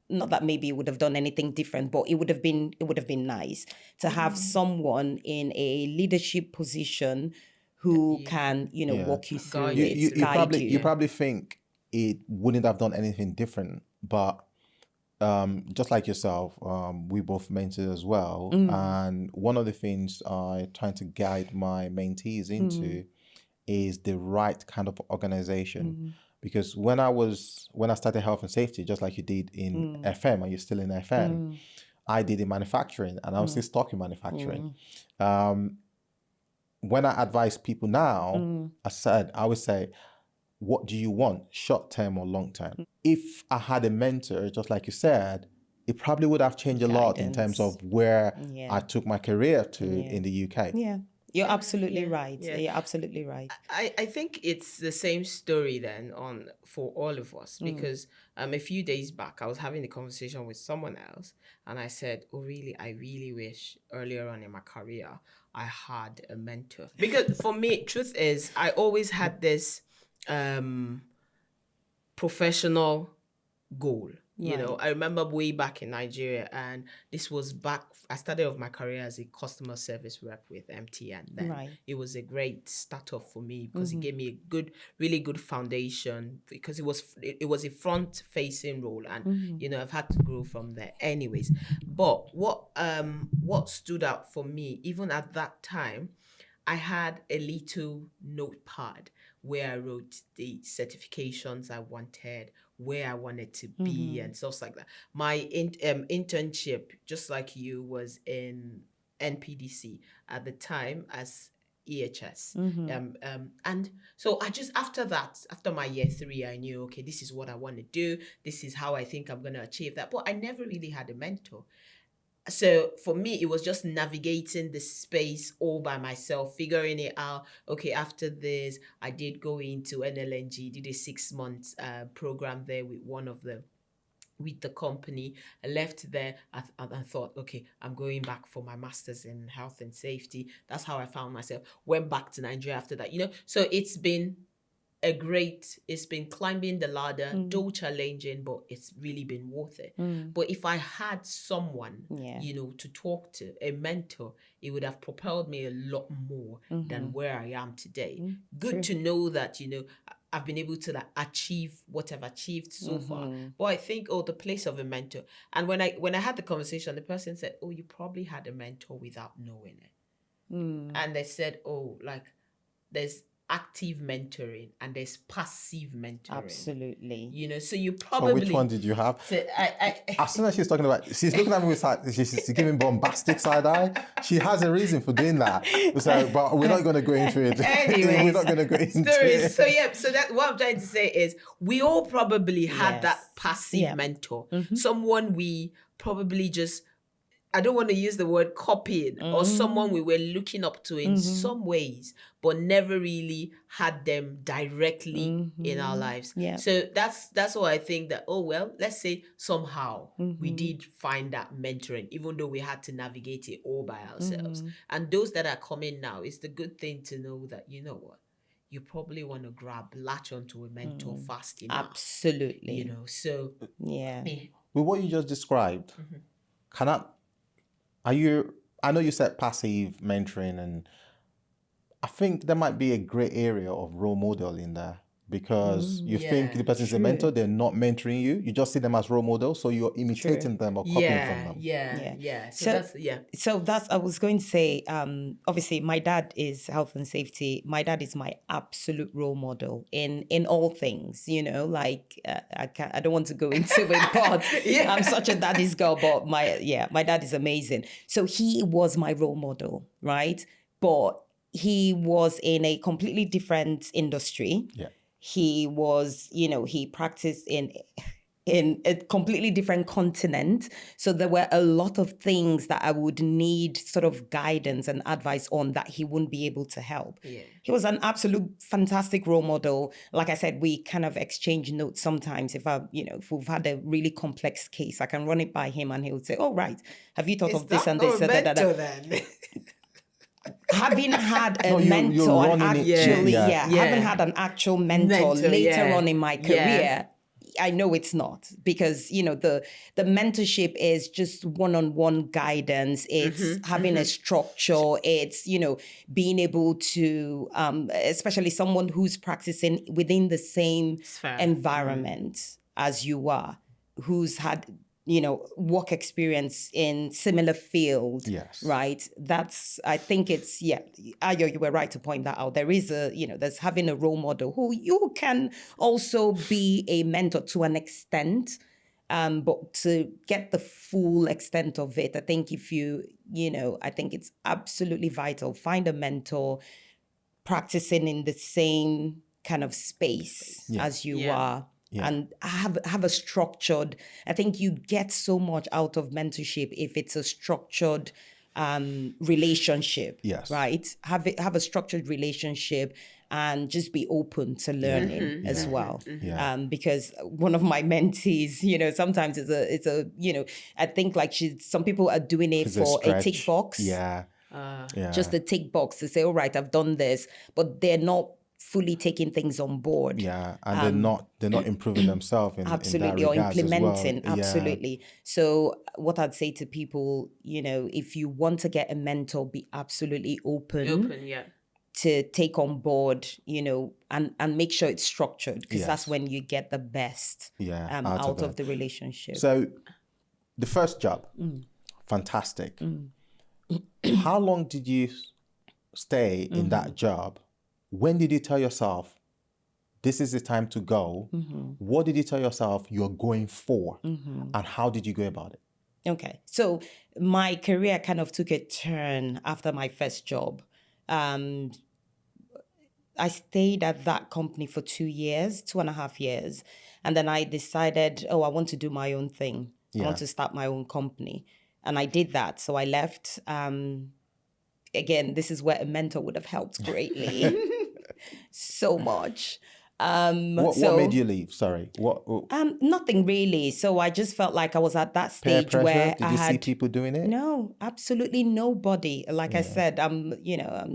not that maybe it would have done anything different, but it would have been nice to have someone in a leadership position who can, walk you through it, guide you. You probably think it wouldn't have done anything different, but just like yourself, we both mentored as well. And one of the things I trying to guide my mentees into is the right kind of organization. Because when I started health and safety, just like you did in FM, and you're still in FM, I did in manufacturing, and I'm still stuck in manufacturing. When I advise people now, I would say, what do you want, short term or long term? If I had a mentor, just like you said, it probably would have changed a lot in terms of where I took my career to in the UK. Yeah. You're absolutely right. Yeah. You're absolutely right. I think it's the same story then for all of us, because a few days back I was having a conversation with someone else, and I said, I really wish earlier on in my career I had a mentor. Because for me, truth is, I always had this professional goal. I remember way back in Nigeria, and this was I started off my career as a customer service rep with MTN then. It was a great startup for me because it gave me a really good foundation, because it was a front facing role, and I've had to grow from there anyways. But what stood out for me, even at that time, I had a little notepad where I wrote the certifications I wanted, where I wanted to be, and stuff like that. My internship, just like you, was in NPDC at the time as EHS. And so after my year 3, I knew, okay, this is what I want to do. This is how I think I'm going to achieve that. But I never really had a mentor. So for me, it was just navigating the space all by myself, figuring it out. Okay, after this, I did go into NLNG, did a 6-month program there with the company. I left there and thought, okay, I'm going back for my master's in health and safety. That's how I found myself. Went back to Nigeria after that, So it's been climbing the ladder, though challenging, but it's really been worth it. But if I had someone, to talk to, a mentor, it would have propelled me a lot more than where I am today. Good to know that, I've been able to like achieve what I've achieved so far. But I think, the place of a mentor. And when I had the conversation, the person said, you probably had a mentor without knowing it. And they said, like there's active mentoring and there's passive mentoring. Absolutely. You know, so you So probably. which one did you have? So As soon as she's talking about, she's looking at me with she's giving bombastic side eye. She has a reason for doing that. So, but we're not going to go into it. Anyways, we're not going to go into stories. it. So that what I'm trying to say is we all probably had that passive mentor, someone we probably just, I don't want to use the word copying, or someone we were looking up to in some ways, but never really had them directly in our lives. Yeah. So that's why I think that, let's say somehow we did find that mentoring, even though we had to navigate it all by ourselves. And those that are coming now, it's the good thing to know that, you know what, you probably want to latch onto a mentor fast enough. Absolutely. You know, so yeah. With what you just described, I know you said passive mentoring, and I think there might be a gray area of role model in there, because you think the person's a mentor, they're not mentoring you. You just see them as role models, so you're imitating them or copying from them. Yeah. So that's, I was going to say, obviously my dad is health and safety. My dad is my absolute role model in all things, you know, like I don't want to go into it, but I'm such a daddy's girl, but my dad is amazing. So he was my role model, right? But he was in a completely different industry. Yeah. He was, he practiced in a completely different continent. So there were a lot of things that I would need sort of guidance and advice on that he wouldn't be able to help. Yeah. He was an absolute fantastic role model. Like I said, we kind of exchange notes sometimes. If we've had a really complex case, I can run it by him and he would say, "Oh, right, have you thought of this and this?" Then? Having had a you're mentor, running having had an actual mentor later on in my career, I know it's not, because the mentorship is just one-on-one guidance. It's having a structure. It's being able to, especially someone who's practicing within the same environment as you are, who's had work experience in similar field. Yes. Right. I think it's, Ayo, you were right to point that out. There is there's having a role model who you can also be a mentor to an extent. But to get the full extent of it, I think I think it's absolutely vital. Find a mentor practicing in the same kind of space as you are. Yeah. And have a structured, I think you get so much out of mentorship if it's a structured relationship. Yes. Right? Have a structured relationship and just be open to learning as well. Yeah. Because one of my mentees, sometimes it's a I think like some people are doing it for a tick box. Yeah. Just a tick box to say, all right, I've done this, but they're not fully taking things on board. Yeah, and they're not improving themselves in absolutely, in that or implementing. Well. Absolutely. So what I'd say to people, if you want to get a mentor, be absolutely open to take on board, and make sure it's structured, because that's when you get the best out of the relationship. So the first job, fantastic. How long did you stay in that job? When did you tell yourself, this is the time to go? What did you tell yourself you're going for? And how did you go about it? Okay. So my career kind of took a turn after my first job. I stayed at that company for 2.5 years. And then I decided, I want to do my own thing. I want to start my own company. And I did that. So I left. Again, this is where a mentor would have helped greatly. So much. What made you leave? Sorry. What? Nothing really. So I just felt like I was at that stage peer pressure? where Did you see people doing it? No, absolutely nobody. Like I said, I'm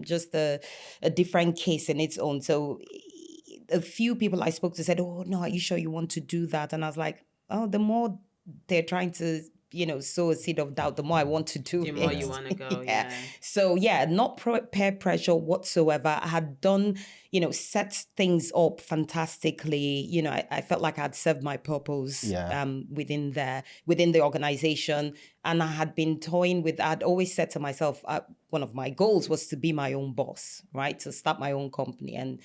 just a different case in its own. So a few people I spoke to said, "Oh no, are you sure you want to do that?" And I was like, "Oh, the more they're trying to sow a seed of doubt, the more I want to do The it. more you want to go, yeah. So not peer pressure whatsoever. I had done, set things up fantastically. I felt like I had served my purpose within the organization. And I had been toying with, I'd always said to myself, one of my goals was to be my own boss, right? To start my own company and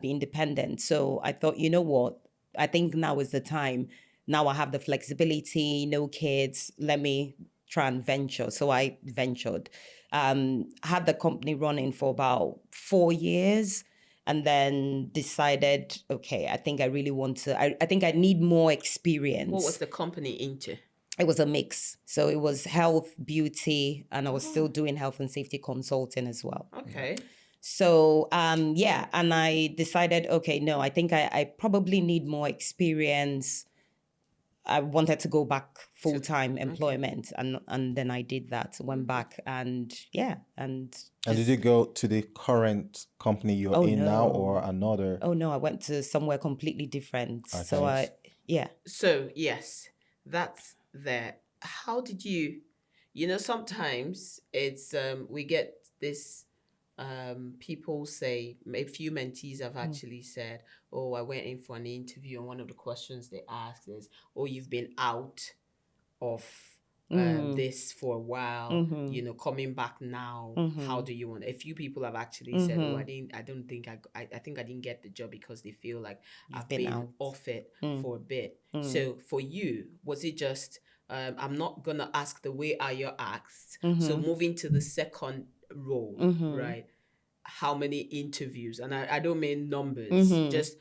be independent. So I thought, you know what? I think now is the time. Now I have the flexibility, no kids, let me try and venture. So I ventured. Had the company running for about 4 years and then decided, okay, I think I really want to, I think I need more experience. What was the company into? It was a mix. So it was health, beauty, and I was still doing health and safety consulting as well. Okay. So, and I decided, okay, no, I think I probably need more experience. I wanted to go back full-time employment, and then I did that, went back, and And did you go to the current company you're in now or another? Oh, no, I went to somewhere completely different. Okay. So So, yes, that's there. How did you, sometimes it's, we get this, people say, a few mentees have actually said, oh, I went in for an interview and one of the questions they asked is, oh, you've been out of this for a while, coming back now, how do you want? A few people have actually said, oh, I think I didn't get the job because they feel like I've been off it for a bit. So for you, was it just, I'm not going to ask the way Ayo asked, so moving to the second role, right? How many interviews? And I don't mean numbers, just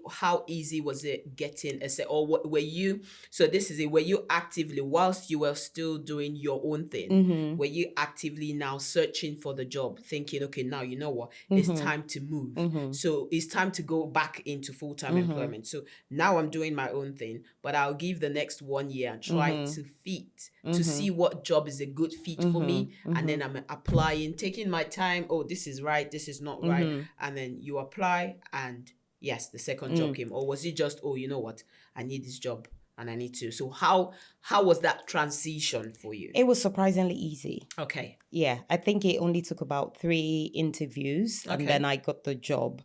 how easy was it getting a set, or were you, so this is it, were you actively, whilst you were still doing your own thing, were you actively now searching for the job, thinking, okay, now you know what, it's time to move, so it's time to go back into full-time employment, so now I'm doing my own thing, but I'll give the next 1 year and try to fit, to see what job is a good fit for me, and then I'm applying, taking my time, oh, this is right, this is not right, and then you apply, and yes, the second job came. Or was it just, oh, you know what, I need this job and I need to. So how was that transition for you? It was surprisingly easy. Okay. Yeah, I think it only took about 3 interviews and then I got the job.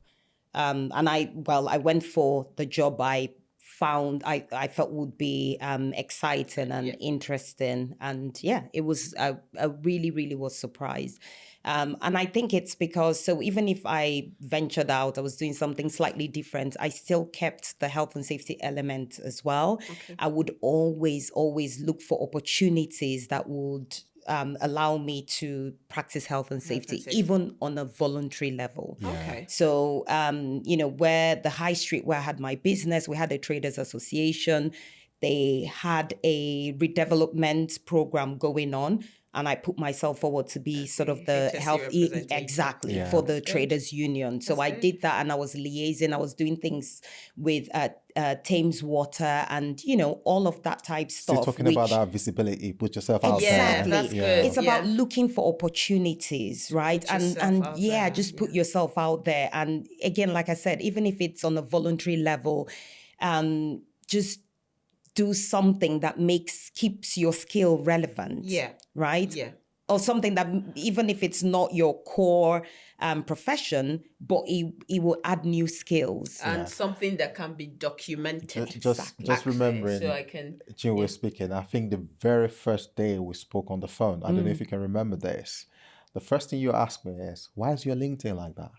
And I went for the job I found I felt would be exciting and interesting. And it was, I really, really was surprised. And I think it's because, so even if I ventured out, I was doing something slightly different, I still kept the health and safety element as well. Okay. I would always look for opportunities that would allow me to practice health and safety, even on a voluntary level. Yeah. Okay. So, where the high street where I had my business, we had a traders association. They had a redevelopment program going on. And I put myself forward to be sort of the health, for the traders union. So I did that, and I was liaising. I was doing things with Thames Water and, all of that type stuff. Still talking about that visibility, put yourself out there. Exactly. That's good. It's about looking for opportunities, right? Just put yourself out there. And again, like I said, even if it's on a voluntary level, just do something that keeps your skill relevant. Yeah. Right? Yeah. Or something that, even if it's not your core profession, but it will add new skills. And something that can be documented. Just remembering, so I can, Chinwe speaking, I think the very first day we spoke on the phone, I don't know if you can remember this, the first thing you asked me is, why is your LinkedIn like that?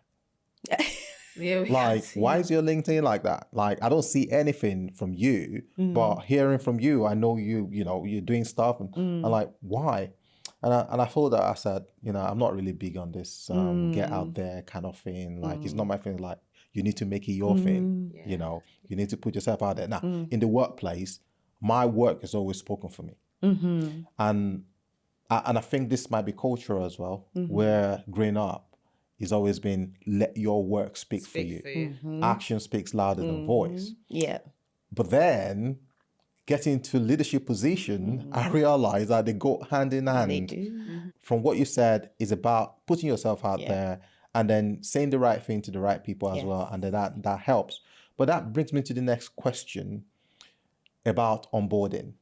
Why is your LinkedIn like that? Like, I don't see anything from you, but hearing from you, I know you're doing stuff, and I'm like, why? And I thought that I said, I'm not really big on this get out there kind of thing. Like, it's not my thing. Like, you need to make it your thing. Yeah. You need to put yourself out there. Now, in the workplace, my work has always spoken for me, and I think this might be cultural as well, where growing up, it's always been, let your work speak for you. Action speaks louder than voice. Yeah. But then, getting into leadership position, I realized that they go hand in hand. They do. From what you said, is about putting yourself out there and then saying the right thing to the right people as well. And then that helps. But that brings me to the next question about onboarding.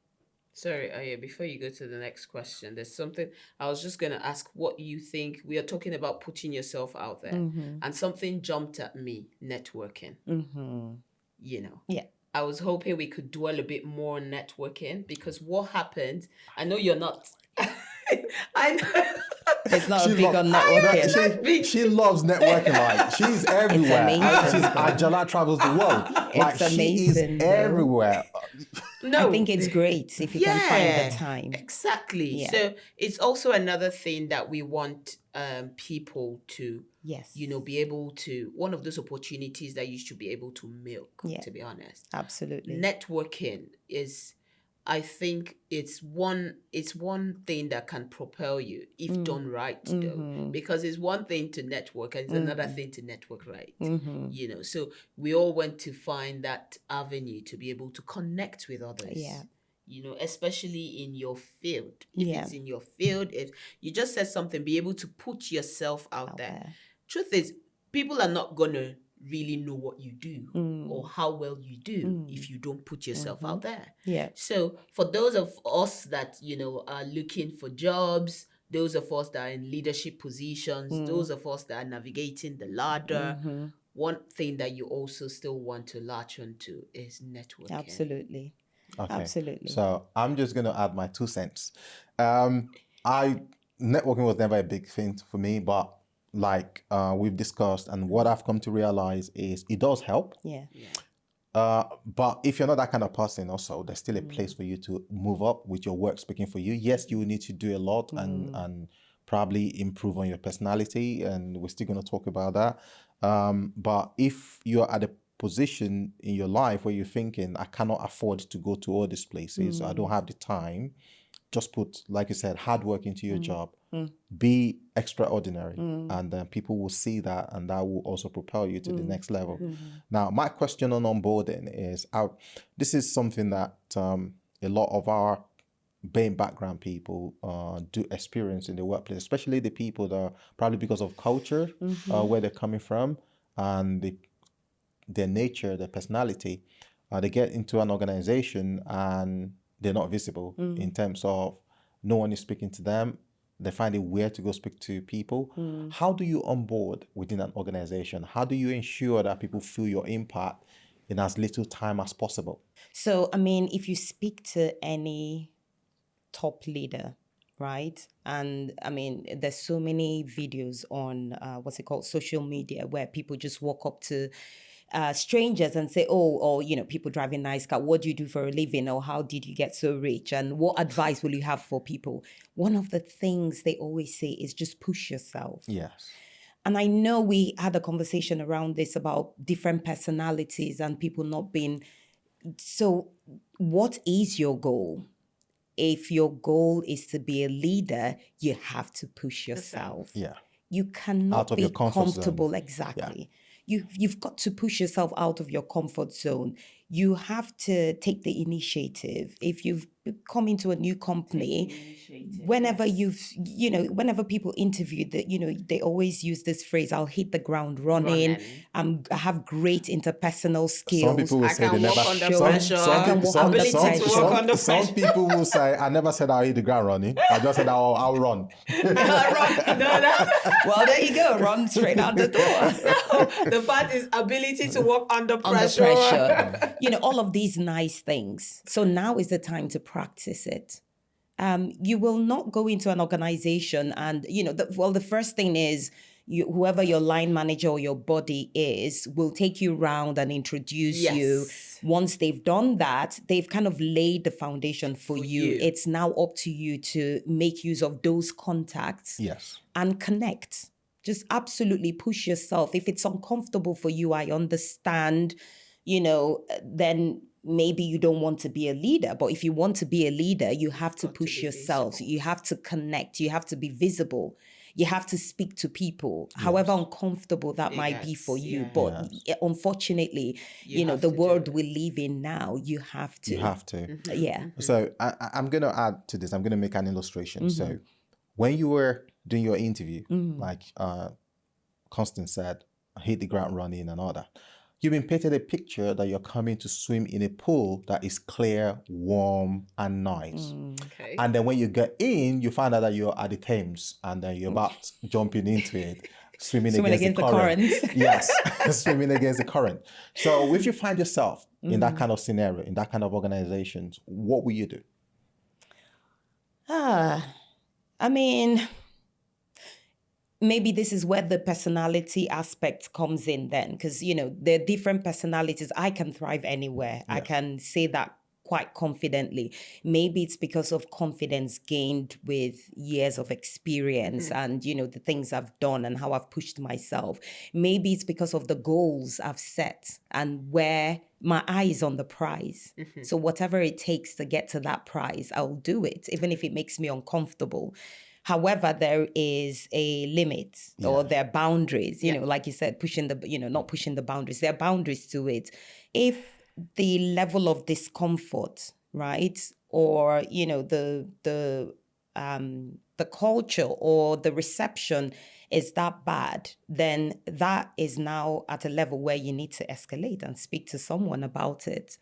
Sorry, Aya, before you go to the next question, there's something I was just going to ask what you think. We are talking about putting yourself out there, and something jumped at me networking. You know, Yeah. I was hoping we could dwell a bit more on networking because what happened, I know you're not. I know. It's not She a big lo- on No, networking. she loves networking. Like she's everywhere. amazing. And she's Ajala travels the world. Like It's she is amazing, though. everywhere. No, I think it's great if you can find the time. Exactly. Yeah. So it's also another thing that we want people to, Yes. be able to, one of those opportunities that you should be able to milk, Yeah. to be honest. Absolutely. Networking is, I think it's one thing that can propel you if done right, though, because it's one thing to network and it's another thing to network right. So we all want to find that avenue to be able to connect with others. Yeah. Especially in your field. If Yeah. it's in your field, if you just said something, be able to put yourself out there. Truth is, people are not gonna really know what you do or how well you do if you don't put yourself out there. Yeah. So for those of us that are looking for jobs, those of us that are in leadership positions, those of us that are navigating the ladder, one thing that you also still want to latch onto is networking. Absolutely. Okay. Absolutely. So I'm just going to add my 2 cents. Networking was never a big thing for me, but like we've discussed, and what I've come to realize is it does help. Yeah. But if you're not that kind of person, also there's still a place for you to move up with your work speaking for you. Yes, you will need to do a lot and probably improve on your personality, and we're still going to talk about that. But if you're at a position in your life where you're thinking, I cannot afford to go to all these places, I don't have the time, just put, like you said, hard work into your job, be extraordinary, and then people will see that, and that will also propel you to the next level. Now, my question on onboarding is, this is something that a lot of our BAME background people do experience in the workplace, especially the people that are probably because of culture, where they're coming from, and their nature, their personality, they get into an organization and they're not visible in terms of no one is speaking to them. They find it weird to go speak to people. How do you onboard within an organization? How do you ensure that people feel your impact in as little time as possible? So, I mean, if you speak to any top leader, right? And I mean, there's so many videos on social media where people just walk up to strangers and say, or people driving nice car, what do you do for a living, or how did you get so rich, and what advice will you have for people? One of the things they always say is just push yourself. Yes. And I know we had a conversation around this about different personalities and people not being. So what is your goal? If your goal is to be a leader, you have to push yourself. Yeah. You cannot Out of be your comfort comfortable. zone. Exactly. Yeah. You've got to push yourself out of your comfort zone. You have to take the initiative. If you've come into a new company, whenever whenever people interview they always use this phrase, I'll hit the ground running. I have great interpersonal skills. Some people will say they never. Some people will say, I never said I'll hit the ground running. I just said I'll run. Well, there you go. Run straight out the door. The part is ability to work under pressure. All of these nice things. So now is the time to practice it. You will not go into an organization and, the first thing is whoever your line manager or your body is will take you around and introduce you. Once they've done that, they've kind of laid the foundation for you. It's now up to you to make use of those contacts and connect. Just absolutely push yourself. If it's uncomfortable for you, I understand, then maybe you don't want to be a leader. But if you want to be a leader, you have to push yourself. Visible. You have to connect. You have to be visible. You have to speak to people, however uncomfortable that might be for you. But unfortunately, the world we live in now, you have to. You have to. Mm-hmm. Yeah. So I'm going to add to this. I'm going to make an illustration. So when you were doing your interview, like Constance said, hit the ground running and all that. You've been painted a picture that you're coming to swim in a pool that is clear, warm, and nice. Okay. And then when you get in, you find out that you're at the Thames and then you're about jumping into it, swimming against the current. Yes, swimming against the current. So if you find yourself in that kind of scenario, in that kind of organizations, what will you do? I mean, maybe this is where the personality aspect comes in then, because, there are different personalities. I can thrive anywhere. I can say that quite confidently. Maybe it's because of confidence gained with years of experience and, the things I've done and how I've pushed myself. Maybe it's because of the goals I've set and where my eye is on the prize. So whatever it takes to get to that prize, I'll do it, even if it makes me uncomfortable. However, there is a limit or there are boundaries, like you said, not pushing the boundaries. There are boundaries to it. If the level of discomfort, right, or, the culture or the reception is that bad, then that is now at a level where you need to escalate and speak to someone about it.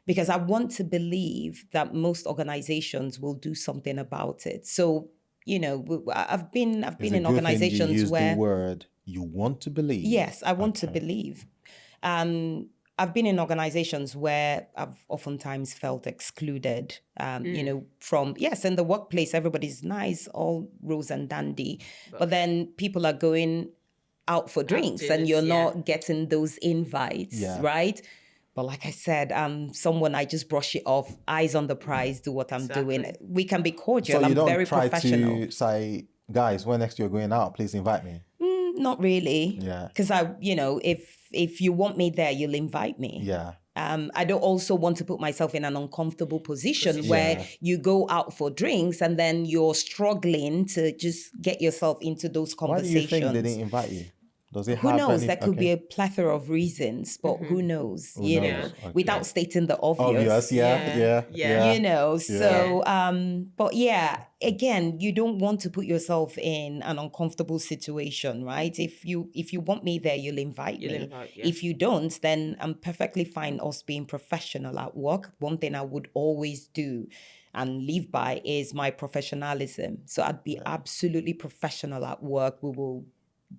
Because I want to believe that most organizations will do something about it. So, I've been in organizations you use where the word you want to believe. Yes, I want to believe. I've been in organizations where I've oftentimes felt excluded, from, in the workplace, everybody's nice, all rose and dandy. But then people are going out for drinks and you're not getting those invites, right? But like I said, someone I just brush it off, eyes on the prize, do what I'm doing. We can be cordial. So you I'm don't very try professional. to say, guys, when next you're going out, please invite me. Not really. Yeah. Because if you want me there, you'll invite me. Yeah. I don't also want to put myself in an uncomfortable position where you go out for drinks and then you're struggling to just get yourself into those conversations. Why do you think they didn't invite you? Does it Who knows? There could okay. be a plethora of reasons, but who knows? Who knows? Okay. Without stating the obvious. Yeah. So, but again, you don't want to put yourself in an uncomfortable situation, right? If you want me there, you'll invite me. If you don't, then I'm perfectly fine us being professional at work. One thing I would always do and live by is my professionalism. So I'd be absolutely professional at work. We will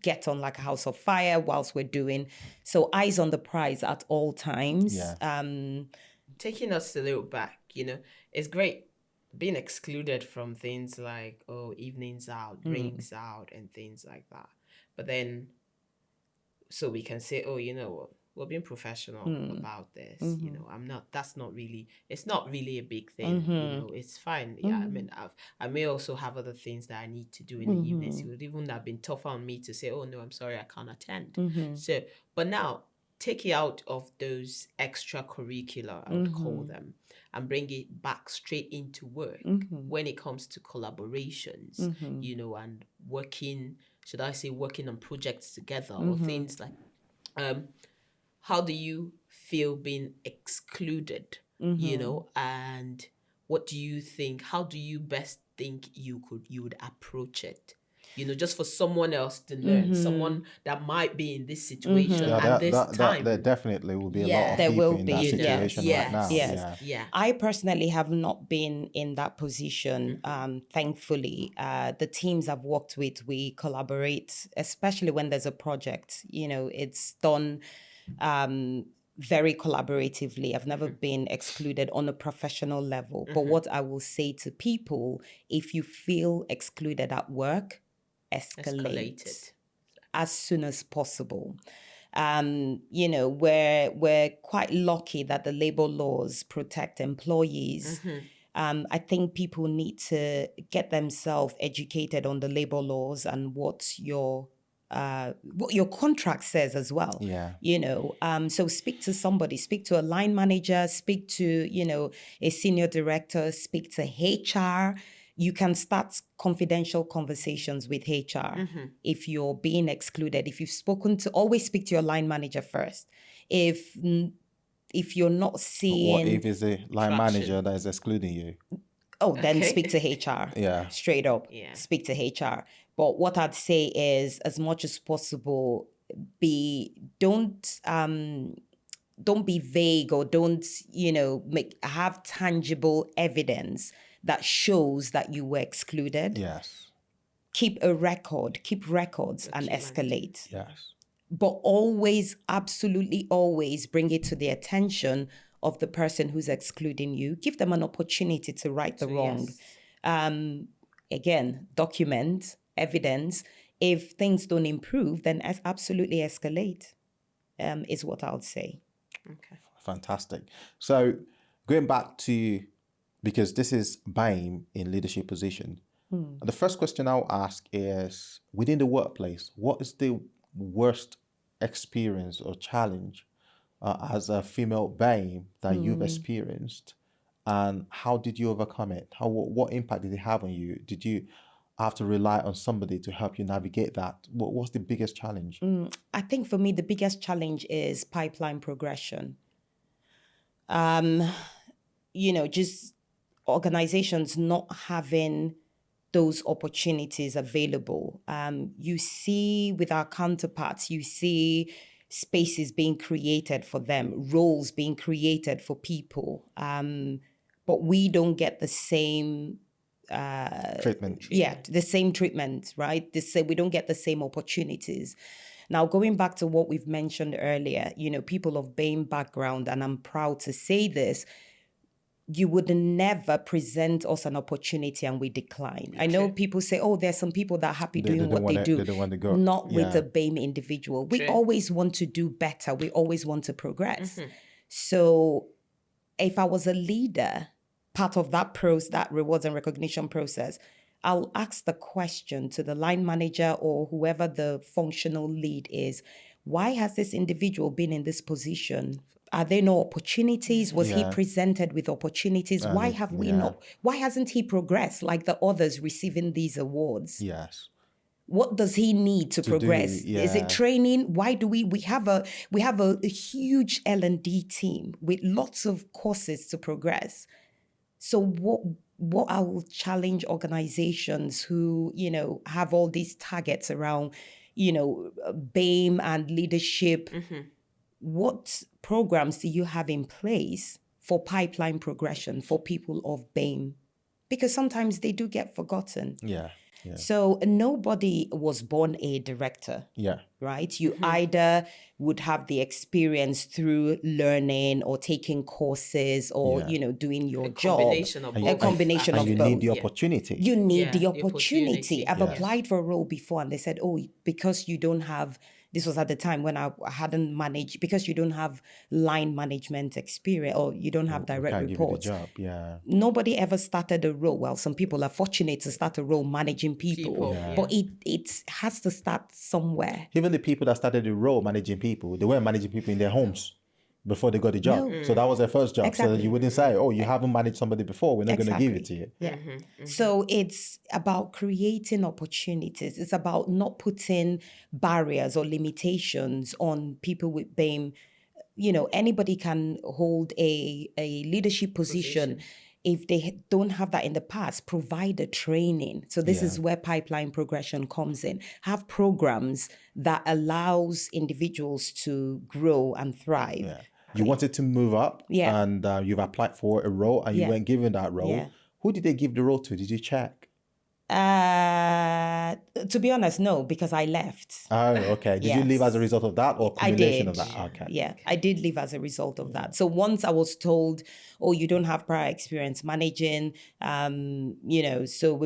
get on like a house of fire whilst we're doing. So eyes on the prize at all times. Taking us a little back, it's great being excluded from things like, evenings out, drinks out, and things like that. But then, so we can say, we're being professional about this. It's not really a big thing. It's fine. Yeah, I mean, I may also have other things that I need to do in the evenings. It would even have been tougher on me to say, oh no, I'm sorry, I can't attend. So, but now take it out of those extracurricular, I would call them, and bring it back straight into work when it comes to collaborations, and working on projects together or things like, how do you feel being excluded, and what do you think, how do you best think you would approach it? Just for someone else to learn, someone that might be in this situation at this time. There definitely will be a lot of people in that situation right now. Yes. I personally have not been in that position, thankfully. The teams I've worked with, we collaborate, especially when there's a project. It's done very collaboratively. I've never been excluded on a professional level. But what I will say to people, if you feel excluded at work, escalate it as soon as possible. We're quite lucky that the labor laws protect employees. I think people need to get themselves educated on the labor laws and what your contract says as well. So speak to somebody, speak to a line manager, speak to, a senior director, speak to HR. You can start confidential conversations with HR if you're being excluded. If you've spoken to, always speak to your line manager first. If you're not seeing... What if it's a line manager that is excluding you? Then speak to HR. Straight up. Speak to HR. But what I'd say is, as much as possible, don't be vague, or don't, have tangible evidence that shows that you were excluded. Yes. Keep records and escalate. Yes. But always, absolutely always bring it to the attention of the person who's excluding you. Give them an opportunity to right the wrong. Again, document, evidence. If things don't improve, then absolutely escalate, is what I'll say. Okay. Fantastic. So going back to, because this is BAME in leadership position, the first question I'll ask is, within the workplace, what is the worst experience or challenge as a female BAME that you've experienced, and how did you overcome it? What impact did it have on you? Did you have to rely on somebody to help you navigate that? What's the biggest challenge? I think for me, the biggest challenge is pipeline progression. Just organizations not having those opportunities available. You see with our counterparts, you see spaces being created for them, roles being created for people, but we don't get the same Treatment. Yeah, the same treatment, right? We don't get the same opportunities. Now, going back to what we've mentioned earlier, people of BAME background, and I'm proud to say this, you would never present us an opportunity and we decline. I know people say, oh, there's some people that are happy doing what they do. They don't want to go. Not with a BAME individual. We always want to do better. We always want to progress. So if I was a leader, part of that that rewards and recognition process, I'll ask the question to the line manager or whoever the functional lead is, why has this individual been in this position? Are there no opportunities? Was he presented with opportunities? Why have we not? Why hasn't he progressed like the others receiving these awards? Yes. What does he need to progress? Is it training? Why do we have a huge L&D team with lots of courses to progress? So what I will challenge organizations who, have all these targets around, BAME and leadership. What programs do you have in place for pipeline progression for people of BAME? Because sometimes they do get forgotten. Yeah. So nobody was born a director. Right? You either would have the experience through learning or taking courses or, doing your job. A combination of both. You need the opportunity. You need the opportunity. I've applied for a role before and they said, oh, because you don't have, this was at the time when I hadn't managed, because you don't have line management experience or you don't have direct reports. Give you the job. Nobody ever started a role. Well, some people are fortunate to start a role managing people. But it has to start somewhere. Even the people that started the role managing people, they weren't managing people in their homes before they got the job. So that was their first job. Exactly. So you wouldn't say, oh, you haven't managed somebody before, we're not going to give it to you. So it's about creating opportunities. It's about not putting barriers or limitations on people with BAME. Anybody can hold a leadership position. If they don't have that in the past, provide the training. So this is where pipeline progression comes in. Have programs that allows individuals to grow and thrive. You wanted to move up and you've applied for a role and you weren't given that role. Who did they give the role to? Did you check? To be honest, no, because I left. Oh, okay. Did you leave as a result of that or combination of that? Okay. Yeah, I did leave as a result of that. So once I was told, oh, you don't have prior experience managing, so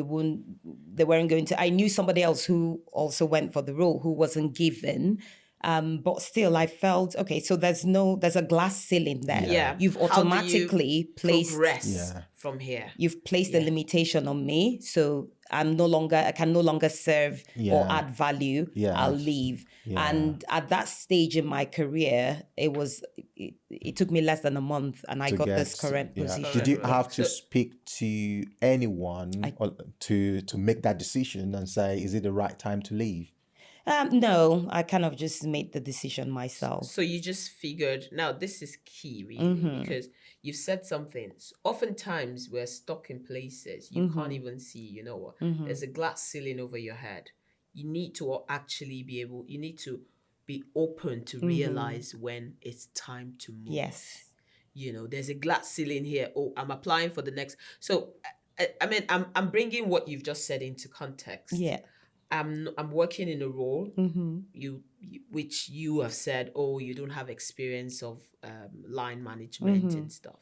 they weren't going to, I knew somebody else who also went for the role who wasn't given. But still, I felt, okay, so there's a glass ceiling there. You've automatically placed progress from here. You've placed a limitation on me, so I can no longer serve or add value. I'll leave. And at that stage in my career, it took me less than a month, and I got this current position. Did you have to speak to anyone to make that decision and say, is it the right time to leave? No, I kind of just made the decision myself. So you just figured, now this is key, really, because you've said something. Oftentimes we're stuck in places you can't even see, there's a glass ceiling over your head. You need to actually you need to be open to realize when it's time to move. Yes. You know, there's a glass ceiling here. Oh, I'm applying for the next. So, I mean, I'm bringing what you've just said into context. Yeah. I'm working in a role which you have said, oh, you don't have experience of line management and stuff.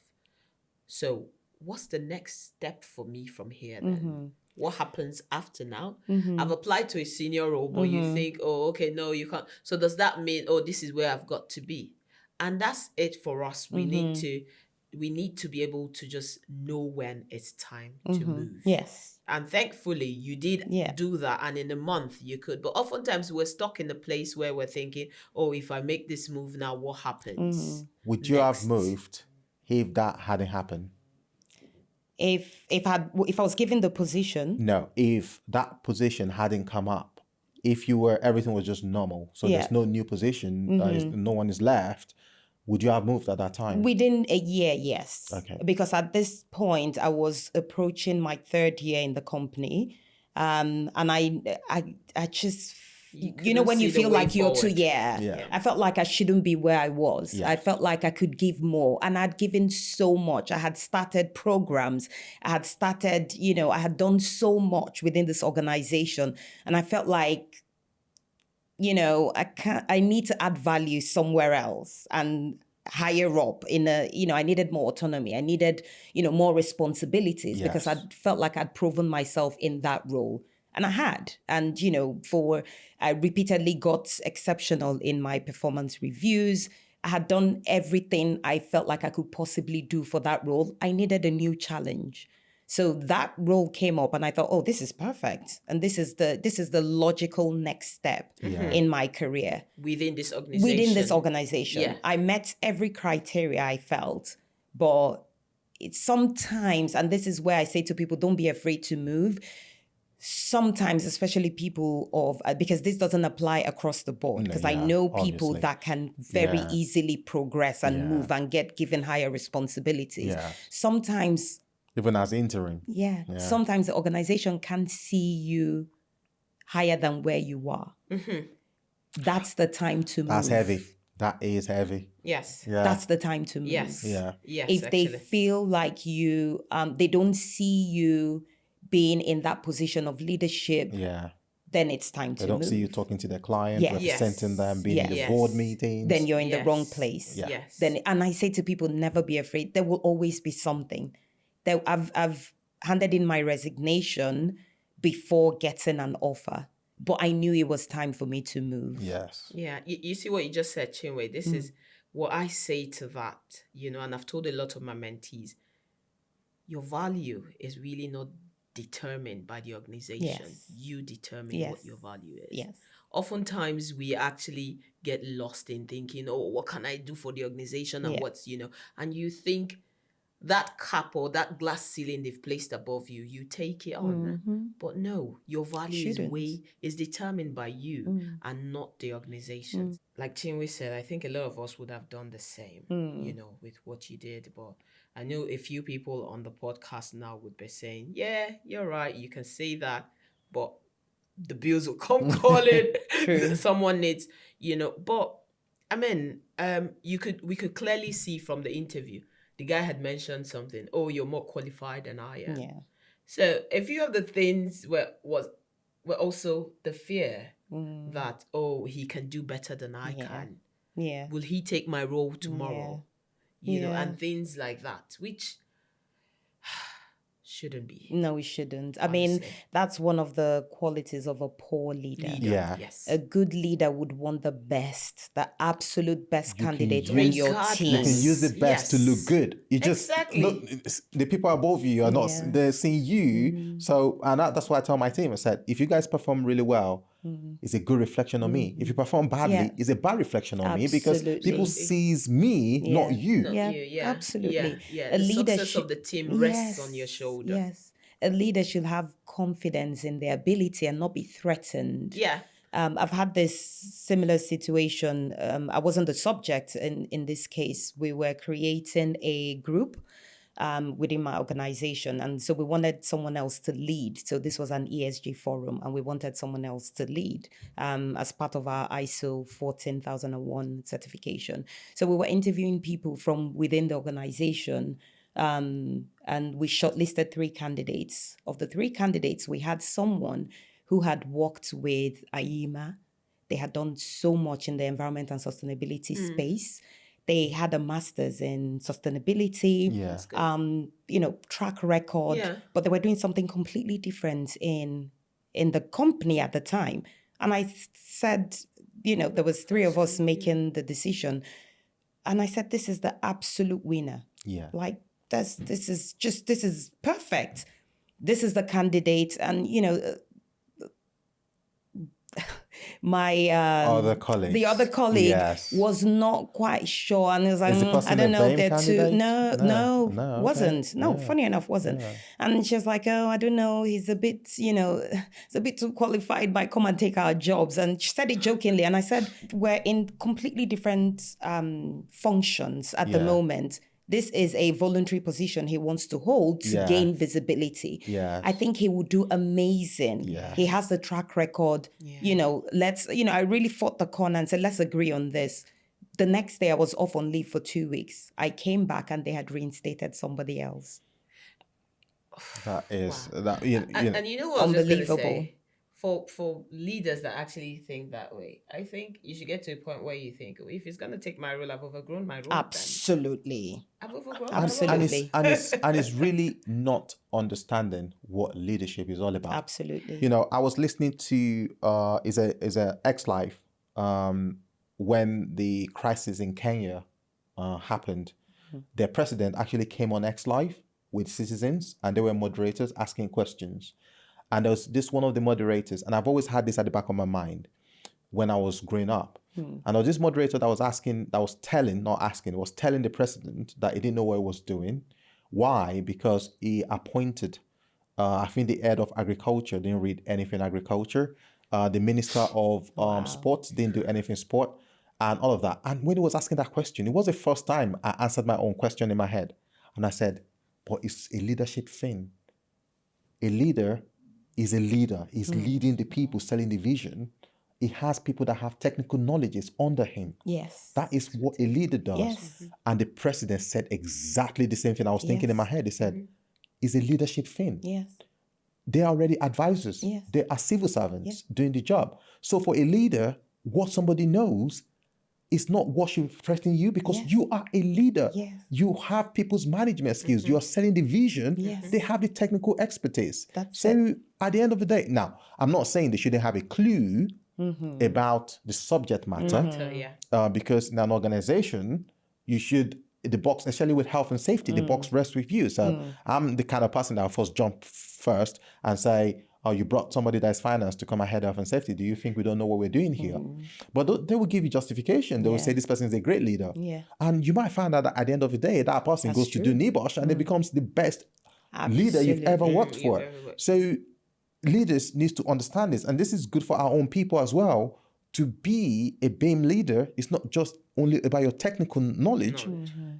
So what's the next step for me from here then? What happens after now? I've applied to a senior role, but you think, oh, okay, no, you can't. So does that mean, oh, this is where I've got to be? And that's it for us. We need to be able to just know when it's time to move. Yes. And thankfully, you did do that. And in a month, you could. But oftentimes, we're stuck in a place where we're thinking, oh, if I make this move now, what happens? Would you have moved if that hadn't happened? If I was given the position? No, if that position hadn't come up, if everything was just normal, so there's no new position, no one is left, would you have moved at that time? Within a year, yes. Okay. Because at this point, I was approaching my 3rd year in the company. And I just, when you feel like you're too, I felt like I shouldn't be where I was. Yeah. I felt like I could give more. And I'd given so much. I had started programs. I had started, I had done so much within this organization. And I felt like, I need to add value somewhere else and higher up I needed more autonomy. I needed, more responsibilities because I felt like I'd proven myself in that role. And I had. And, I repeatedly got exceptional in my performance reviews. I had done everything I felt like I could possibly do for that role. I needed a new challenge. So that role came up and I thought, oh, this is perfect. And this is the logical next step in my career. Within this organization. Yeah. I met every criteria I felt, but it's sometimes, and this is where I say to people, don't be afraid to move. Sometimes, especially people because this doesn't apply across the board, because I know people obviously that can very easily progress and move and get given higher responsibilities. Yeah. Sometimes, even as interim. Yeah. Sometimes the organization can see you higher than where you are. That's the time to move. That's heavy. That is heavy. Yes. Yeah. That's the time to move. Yes. Yeah. Yes. If they feel like you, they don't see you being in that position of leadership, then it's time to move. They don't see you talking to their clients, representing them, being in the board meetings. Then you're in the wrong place. Yeah. Yes. And I say to people, never be afraid. There will always be something. I've handed in my resignation before getting an offer, but I knew it was time for me to move. Yes. Yeah. You see what you just said, Chinwe? This is what I say to that, and I've told a lot of my mentees, your value is really not determined by the organization. Yes. You determine what your value is. Yes. Oftentimes we actually get lost in thinking, oh, what can I do for the organization and what's, and you think that cap or that glass ceiling they've placed above you, you take it on. But no, your value is determined by you and not the organization. Like Chinwe said, I think a lot of us would have done the same, with what you did. But I know a few people on the podcast now would be saying, yeah, you're right, you can say that, but the bills will come calling. Someone needs, but I mean, we could clearly see from the interview, the guy had mentioned something. Oh, you're more qualified than I am. Yeah. So a few of the things were also the fear that, oh, he can do better than I can. Yeah. Will he take my role tomorrow? And things like that, which shouldn't be. No, it shouldn't. I mean, that's one of the qualities of a poor leader. Yeah. Yes. A good leader would want the best, the absolute best candidate on your team. You can use the best to look good. You just look, the people above you are not, they're seeing you. So, and that's why I tell my team, I said, if you guys perform really well, it's a good reflection on me. If you perform badly, it's a bad reflection on me, because people sees me, not you. Not you. Absolutely. Yeah. The success of the team rests on your shoulder. Yes. A leader should have confidence in their ability and not be threatened. Yeah. I've had this similar situation. I wasn't the subject in this case. We were creating a group within my organization. And so we wanted someone else to lead. So this was an ESG forum, and we wanted someone else to lead as part of our ISO 14001 certification. So we were interviewing people from within the organization, and we shortlisted 3 candidates. Of the 3 candidates, we had someone who had worked with AIMA. They had done so much in the environment and sustainability space. They had a master's in sustainability, track record, but they were doing something completely different in the company at the time. And I said, there was 3 of us making the decision. And I said, this is the absolute winner. Yeah. Like, this is perfect. This is the candidate. And, my the other colleague was not quite sure, and he was like, I don't know, they're too funny enough, wasn't. And she was like, oh, I don't know, he's a bit, it's a bit too qualified, might come and take our jobs. And she said it jokingly, and I said, we're in completely different functions at the moment. This is a voluntary position he wants to hold to gain visibility. I think he will do amazing. He has the track record. I really fought the corner and said, let's agree on this. The next day I was off on leave for 2 weeks. I came back and they had reinstated somebody else. That is, and you know what I was just going to say? For leaders that actually think that way, I think you should get to a point where you think, if it's going to take my role, I've overgrown my role. Absolutely. I've overgrown Absolutely. And it's really not understanding what leadership is all about. Absolutely. I was listening to is a X-Life when the crisis in Kenya happened. Their president actually came on X-Life with citizens, and they were moderators asking questions. And there was this one of the moderators, and I've always had this at the back of my mind when I was growing up. And there was this moderator that was telling the president that he didn't know what he was doing. Why? Because he appointed, I think the head of agriculture didn't read anything agriculture. The minister of sports didn't do anything sport, and all of that. And when he was asking that question, it was the first time I answered my own question in my head. And I said, but it's a leadership thing. A leader is a leader. He's leading the people, selling the vision. He has people that have technical knowledges under him. Yes. That is what a leader does. Yes. And the president said exactly the same thing I was thinking in my head. He said, it's a leadership thing. Yes. They are already advisors. Yes. They are civil servants doing the job. So for a leader, what somebody knows is not what should threaten you, because you are a leader. Yes. You have people's management skills. You are selling the vision. Yes. They have the technical expertise. That's it. At the end of the day, now, I'm not saying they shouldn't have a clue about the subject matter, because in an organization, you should, the box, especially with health and safety, the box rests with you. So I'm the kind of person that will first jump first and say, oh, you brought somebody that's finance to come ahead of health and safety. Do you think we don't know what we're doing here? But they will give you justification. They will say this person is a great leader. And you might find out that at the end of the day, that person goes to do NIBOSH and it becomes the best leader you've ever worked for. So leaders need to understand this. And this is good for our own people as well. To be a BAME leader is not just only about your technical knowledge.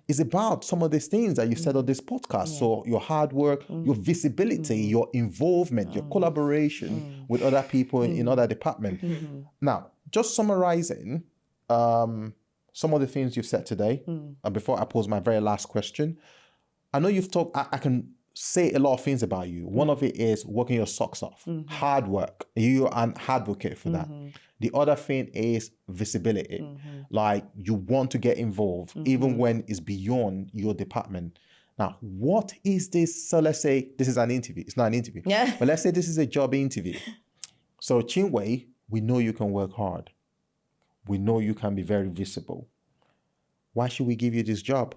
It's about some of these things that you said on this podcast. So your hard work, your visibility, your involvement, your collaboration with other people in other departments. Now, just summarizing some of the things you've said today, and before I pose my very last question, I know you've talked, I can say a lot of things about you. One of it is working your socks off, hard work. You're an advocate for that. The other thing is visibility. Like you want to get involved, even when it's beyond your department. Now, what is this? So let's say this is an interview. It's not an interview. But let's say this is a job interview. So Chinwe, we know you can work hard. We know you can be very visible. Why should we give you this job?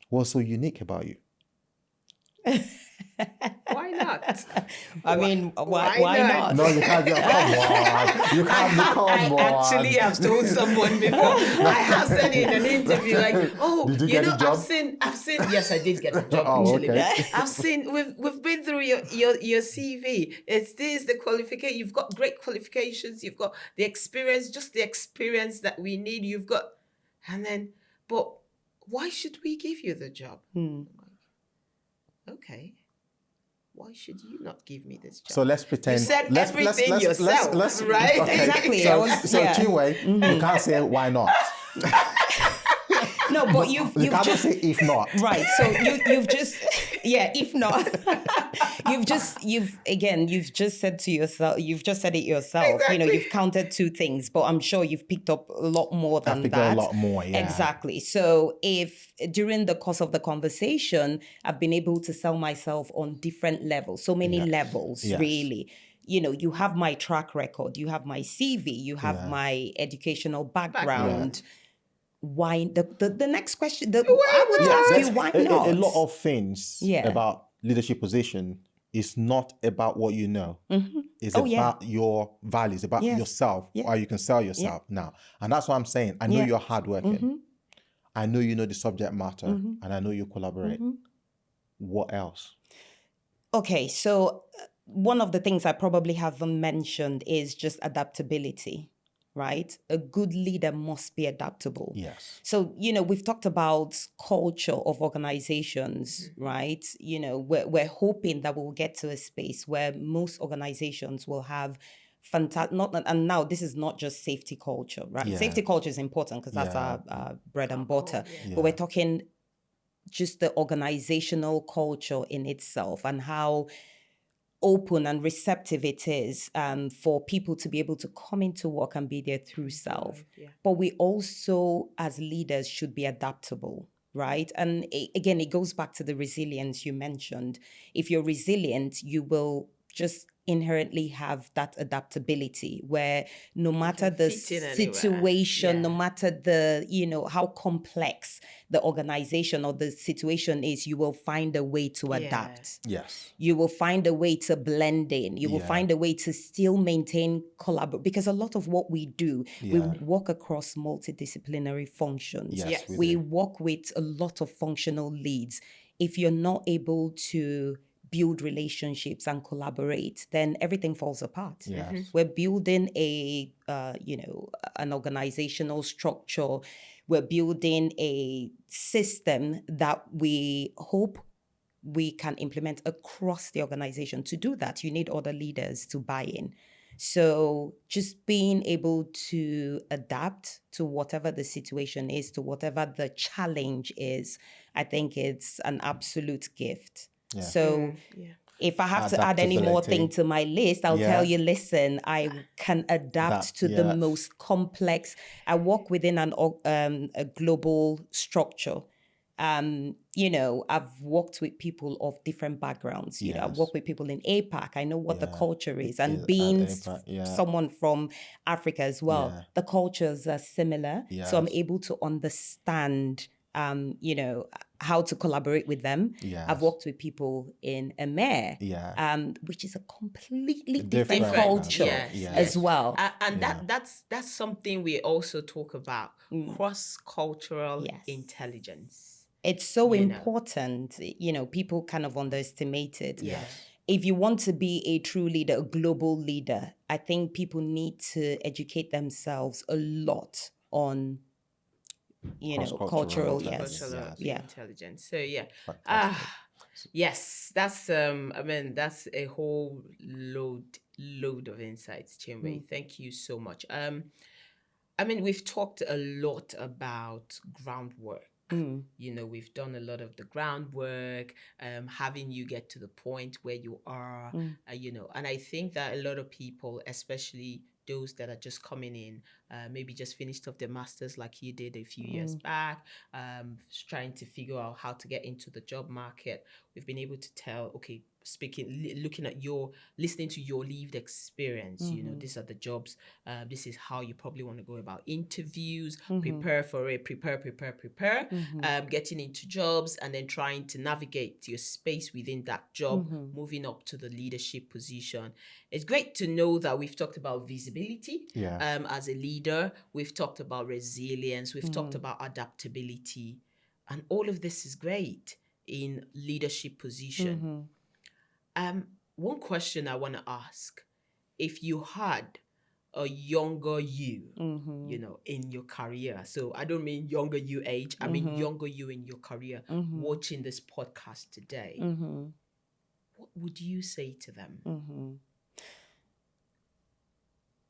What's so unique about you? Why not? I mean, why not? No, you can't. Come on. You can't become I actually have told someone before. I have said in an interview, like, oh, did you get the job? I've seen. Yes, I did get the job. Actually, okay. I've seen. We've been through your CV. It's this the qualification. You've got great qualifications. You've got the experience, just the experience that we need. You've got, and then, but why should we give you the job? okay, why should you not give me this job? So let's pretend. You said everything yourself, right? Okay. Exactly. So Chinwe, you can't say why not. No, but You you've can't just say if not. right. So you've just if not, you've just said to yourself, you've just said it yourself. You know, Exactly. you've counted two things, but I'm sure you've picked up a lot more than I've picked that. up a lot more, yeah. Exactly. So if during the course of the conversation, I've been able to sell myself on different levels, so many levels, Yes. really. You know, you have my track record, you have my CV, you have Yeah. my educational background. Background. Why the next question? I would not? ask you why not? A lot of things Yeah. about leadership position is not about what you know. It's Oh, yeah. about your values, about Yes. yourself, Yeah. how you can sell yourself now. And that's what I'm saying. I know Yeah. you're hardworking. I know you know the subject matter, and I know you collaborate. What else? Okay, so one of the things I probably haven't mentioned is just adaptability, right? A good leader must be adaptable. Yes. So, you know, we've talked about culture of organizations, right? You know, we're hoping that we'll get to a space where most organizations will have fantastic, and now this is not just safety culture, right? Yeah. Safety culture is important because that's Yeah. our bread and butter. Yeah. But we're talking just the organizational culture in itself and how open and receptive it is for people to be able to come into work and be their true self. Yeah. But we also, as leaders, should be adaptable, right? And again, it goes back to the resilience you mentioned. If you're resilient, you will just inherently have that adaptability where no matter can the fit in anywhere. situation, no Yeah. matter the, you know, how complex the organization or the situation is, you will find a way to adapt. Yes. You will find a way to blend in. You will Yeah. find a way to still maintain collaboration. Because a lot of what we do, we Yeah. work across multidisciplinary functions. Yes, Yes. We do. work with a lot of functional leads. If you're not able to build relationships and collaborate, then everything falls apart. Yes. We're building a, an organizational structure. We're building a system that we hope we can implement across the organization. To do that, you need other leaders to buy in. So just being able to adapt to whatever the situation is, to whatever the challenge is, I think it's an absolute gift. Yeah. So Yeah. if I have to add any more Adaptability. thing to my list, I'll Yeah. tell you, listen, I can adapt to the yeah. most complex. I work within a global structure. You know, I've worked with people of different backgrounds. You know, I've Yes. worked with people in APAC. I know what the Yeah. culture is. At And being APAC, yeah. someone from Africa as well, Yeah. the cultures are similar. So I'm Yes. able to understand, you know, how to collaborate with them. Yes. I've worked with people in EMER, Yeah. which is a completely Different different culture Yes, yes. as well. And that's something we also talk about, cross-cultural Yes. intelligence. It's so You know. important. You know, people kind of underestimate it. Yeah. If you want to be a true leader, a global leader, I think people need to educate themselves a lot on, you know, Cross-cultural cultural, yes. Cultural Yeah. intelligence. So yeah. Fantastic. Yes, that's I mean, that's a whole load of insights, Chinwe. Thank you so much. I mean, we've talked a lot about groundwork. You know, we've done a lot of the groundwork, having you get to the point where you are, you know, and I think that a lot of people, especially those that are just coming in, maybe just finished off their masters like you did a few years back, trying to figure out how to get into the job market. We've been able to tell, okay, looking at listening to your lived experience, you know, these are the jobs, this is how you probably want to go about interviews, prepare for it, prepare, getting into jobs and then trying to navigate your space within that job, moving up to the leadership position. It's great to know that we've talked about visibility as a leader, we've talked about resilience, we've talked about adaptability, and all of this is great in leadership position. One question I want to ask, if you had a younger you, in your career? So I don't mean younger you age, I mean younger you in your career, watching this podcast today. What would you say to them?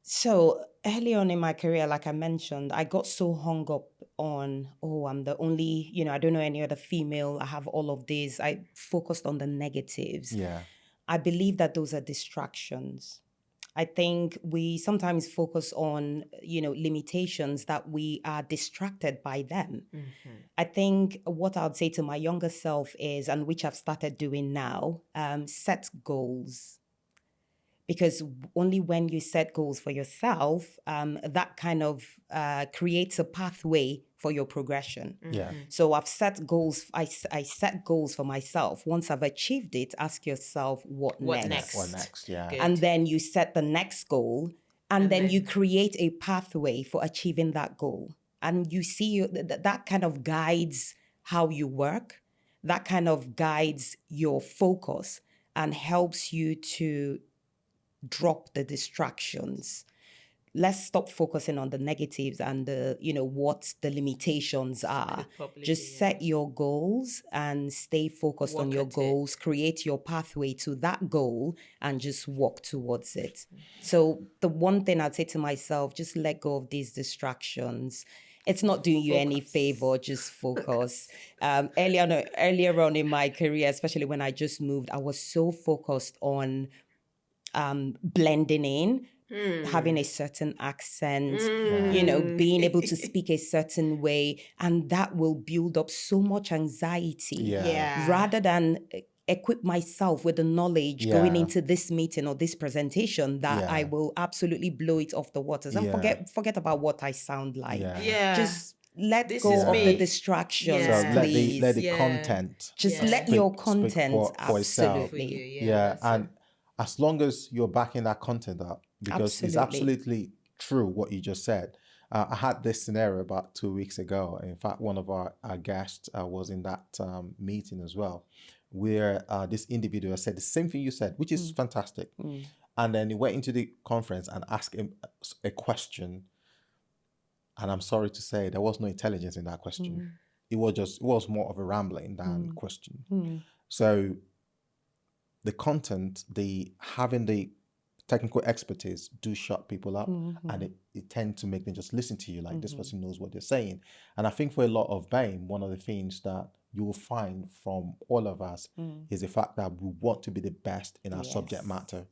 So early on in my career, like I mentioned, I got so hung up on, I'm the only, I don't know any other female. I have all of this. I focused on the negatives. Yeah. I believe that those are distractions. I think we sometimes focus on, limitations that we are distracted by them. I think what I'd say to my younger self is, and which I've started doing now, set goals. Because only when you set goals for yourself, that kind of creates a pathway for your progression. Yeah. So I've set goals. I set goals for myself. Once I've achieved it, ask yourself, what next? What next? Yeah. Good. And then you set the next goal, and then you create a pathway for achieving that goal. And you see that kind of guides how you work. That kind of guides your focus and helps you to drop the distractions. Let's stop focusing on the negatives and what the limitations are. Just set your goals and stay focused on your goals. Create your pathway to that goal and just walk towards it. So the one thing I'd say to myself, just let go of these distractions. It's not doing you any favor, just focus. Earlier on in my career, especially when I just moved, I was so focused on blending in, having a certain accent, being able to speak a certain way, and that will build up so much anxiety rather than equip myself with the knowledge going into this meeting or this presentation that I will absolutely blow it off the waters and forget about what I sound like. Just let go of the distractions, please. Let the content. Just let your content for itself. absolutely. And as long as you're backing that content up, because it's absolutely true what you just said. I had this scenario about 2 weeks ago. In fact, one of our guests was in that meeting as well, where this individual said the same thing you said, which is fantastic. And then he went into the conference and asked him a question. And I'm sorry to say, there was no intelligence in that question. It was more of a rambling than question. So the content, having the technical expertise do shut people up, and it tends to make them just listen to you like this person knows what they're saying. And I think for a lot of BAME, one of the things that you will find from all of us is the fact that we want to be the best in our subject matter.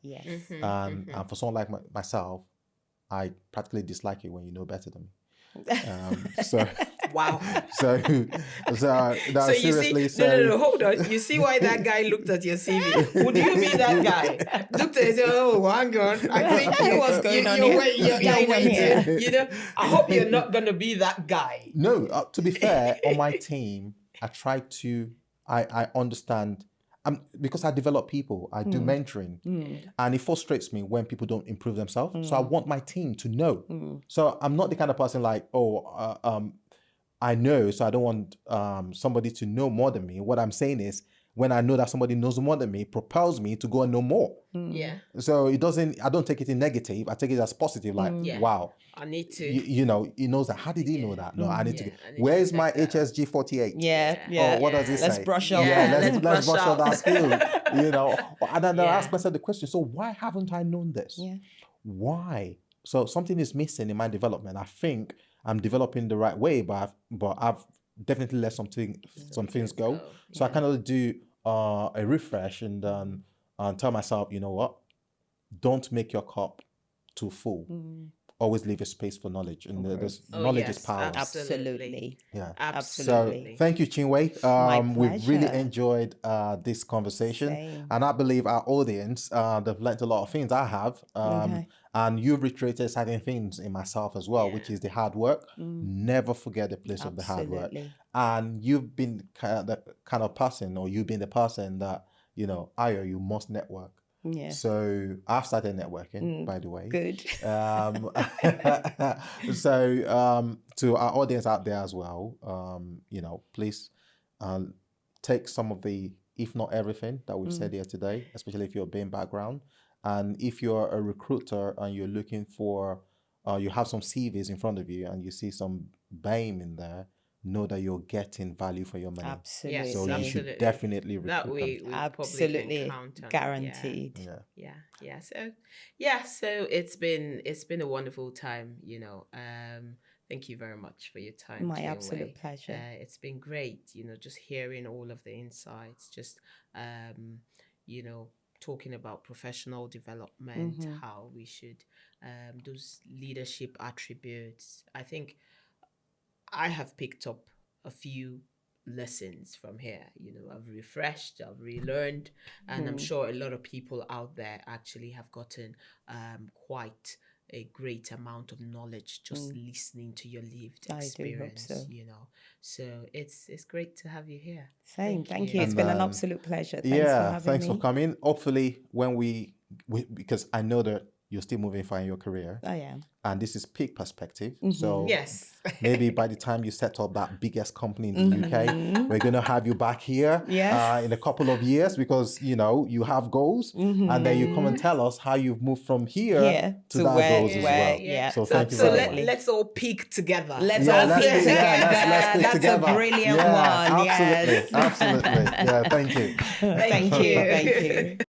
And for someone like myself, I practically dislike it when you know better than me. So wow. So you see, no, hold on. You see why that guy looked at your CV? Would you be that guy? Looked at it and said, "Oh, hang on, I think what's going on you're waiting." I hope you're not gonna be that guy. No, to be fair, on my team, I understand. Because I develop people, I do mentoring, and it frustrates me when people don't improve themselves. So I want my team to know. So I'm not the kind of person like, I know, so I don't want somebody to know more than me. What I'm saying is, when I know that somebody knows more than me, propels me to go and know more. So I don't take it in negative. I take it as positive, like, wow. I need to. He knows that. How did he know that? No, I need to. Where's my HSG 48? Or what does it say? Let's brush up. Let's brush up that skill. And then I ask myself the question, so why haven't I known this? Why? So something is missing in my development. I think I'm developing the right way, but I've definitely let some things go. So I kind of do a refresh and tell myself, you know what? Don't make your cup too full. Always leave a space for knowledge, and knowledge is power. Absolutely. Yeah, absolutely. So thank you, Chinwe. My we've really pleasure. enjoyed this conversation, Same. and I believe our audience they've learned a lot of things. I have, and you've reiterated certain things in myself as well, which is the hard work. Never forget the place of the hard work. And you've been the kind of person, or you've been the person that Ayo, you must network. Yeah. So I've started networking, by the way. Good. So to our audience out there as well, please take some of the, if not everything that we've said here today, especially if you're a BAME background, And if you're a recruiter and you're looking for, you have some CVs in front of you and you see some BAME in there, know that you're getting value for your money. Absolutely. So you should definitely recruit that we them. probably Absolutely can count on. guaranteed. Yeah. So it's been a wonderful time, you know. Thank you very much for your time. My Chinwe. absolute pleasure. It's been great, you know, just hearing all of the insights, just you know, talking about professional development, how we should those leadership attributes. I think I have picked up a few lessons from here. You know, I've refreshed, I've relearned, and I'm sure a lot of people out there actually have gotten quite a great amount of knowledge just listening to your lived experience. I do hope so. You know, so it's great to have you here. Same. Thank you. It's been an absolute pleasure. Thanks for having thanks me. for coming. Hopefully, when we because I know that you're still moving far in your career. I am. And this is peak perspective. So Yes. maybe by the time you set up that biggest company in the UK, we're going to have you back here in a couple of years because, you know, you have goals. And then you come and tell us how you've moved from here to that goals as well. Yeah. So thank you very much. Let's all peak together. Let's all peak together. Let's pick That's a brilliant one. Absolutely. Yes. Absolutely. Yeah, thank you. Thank you.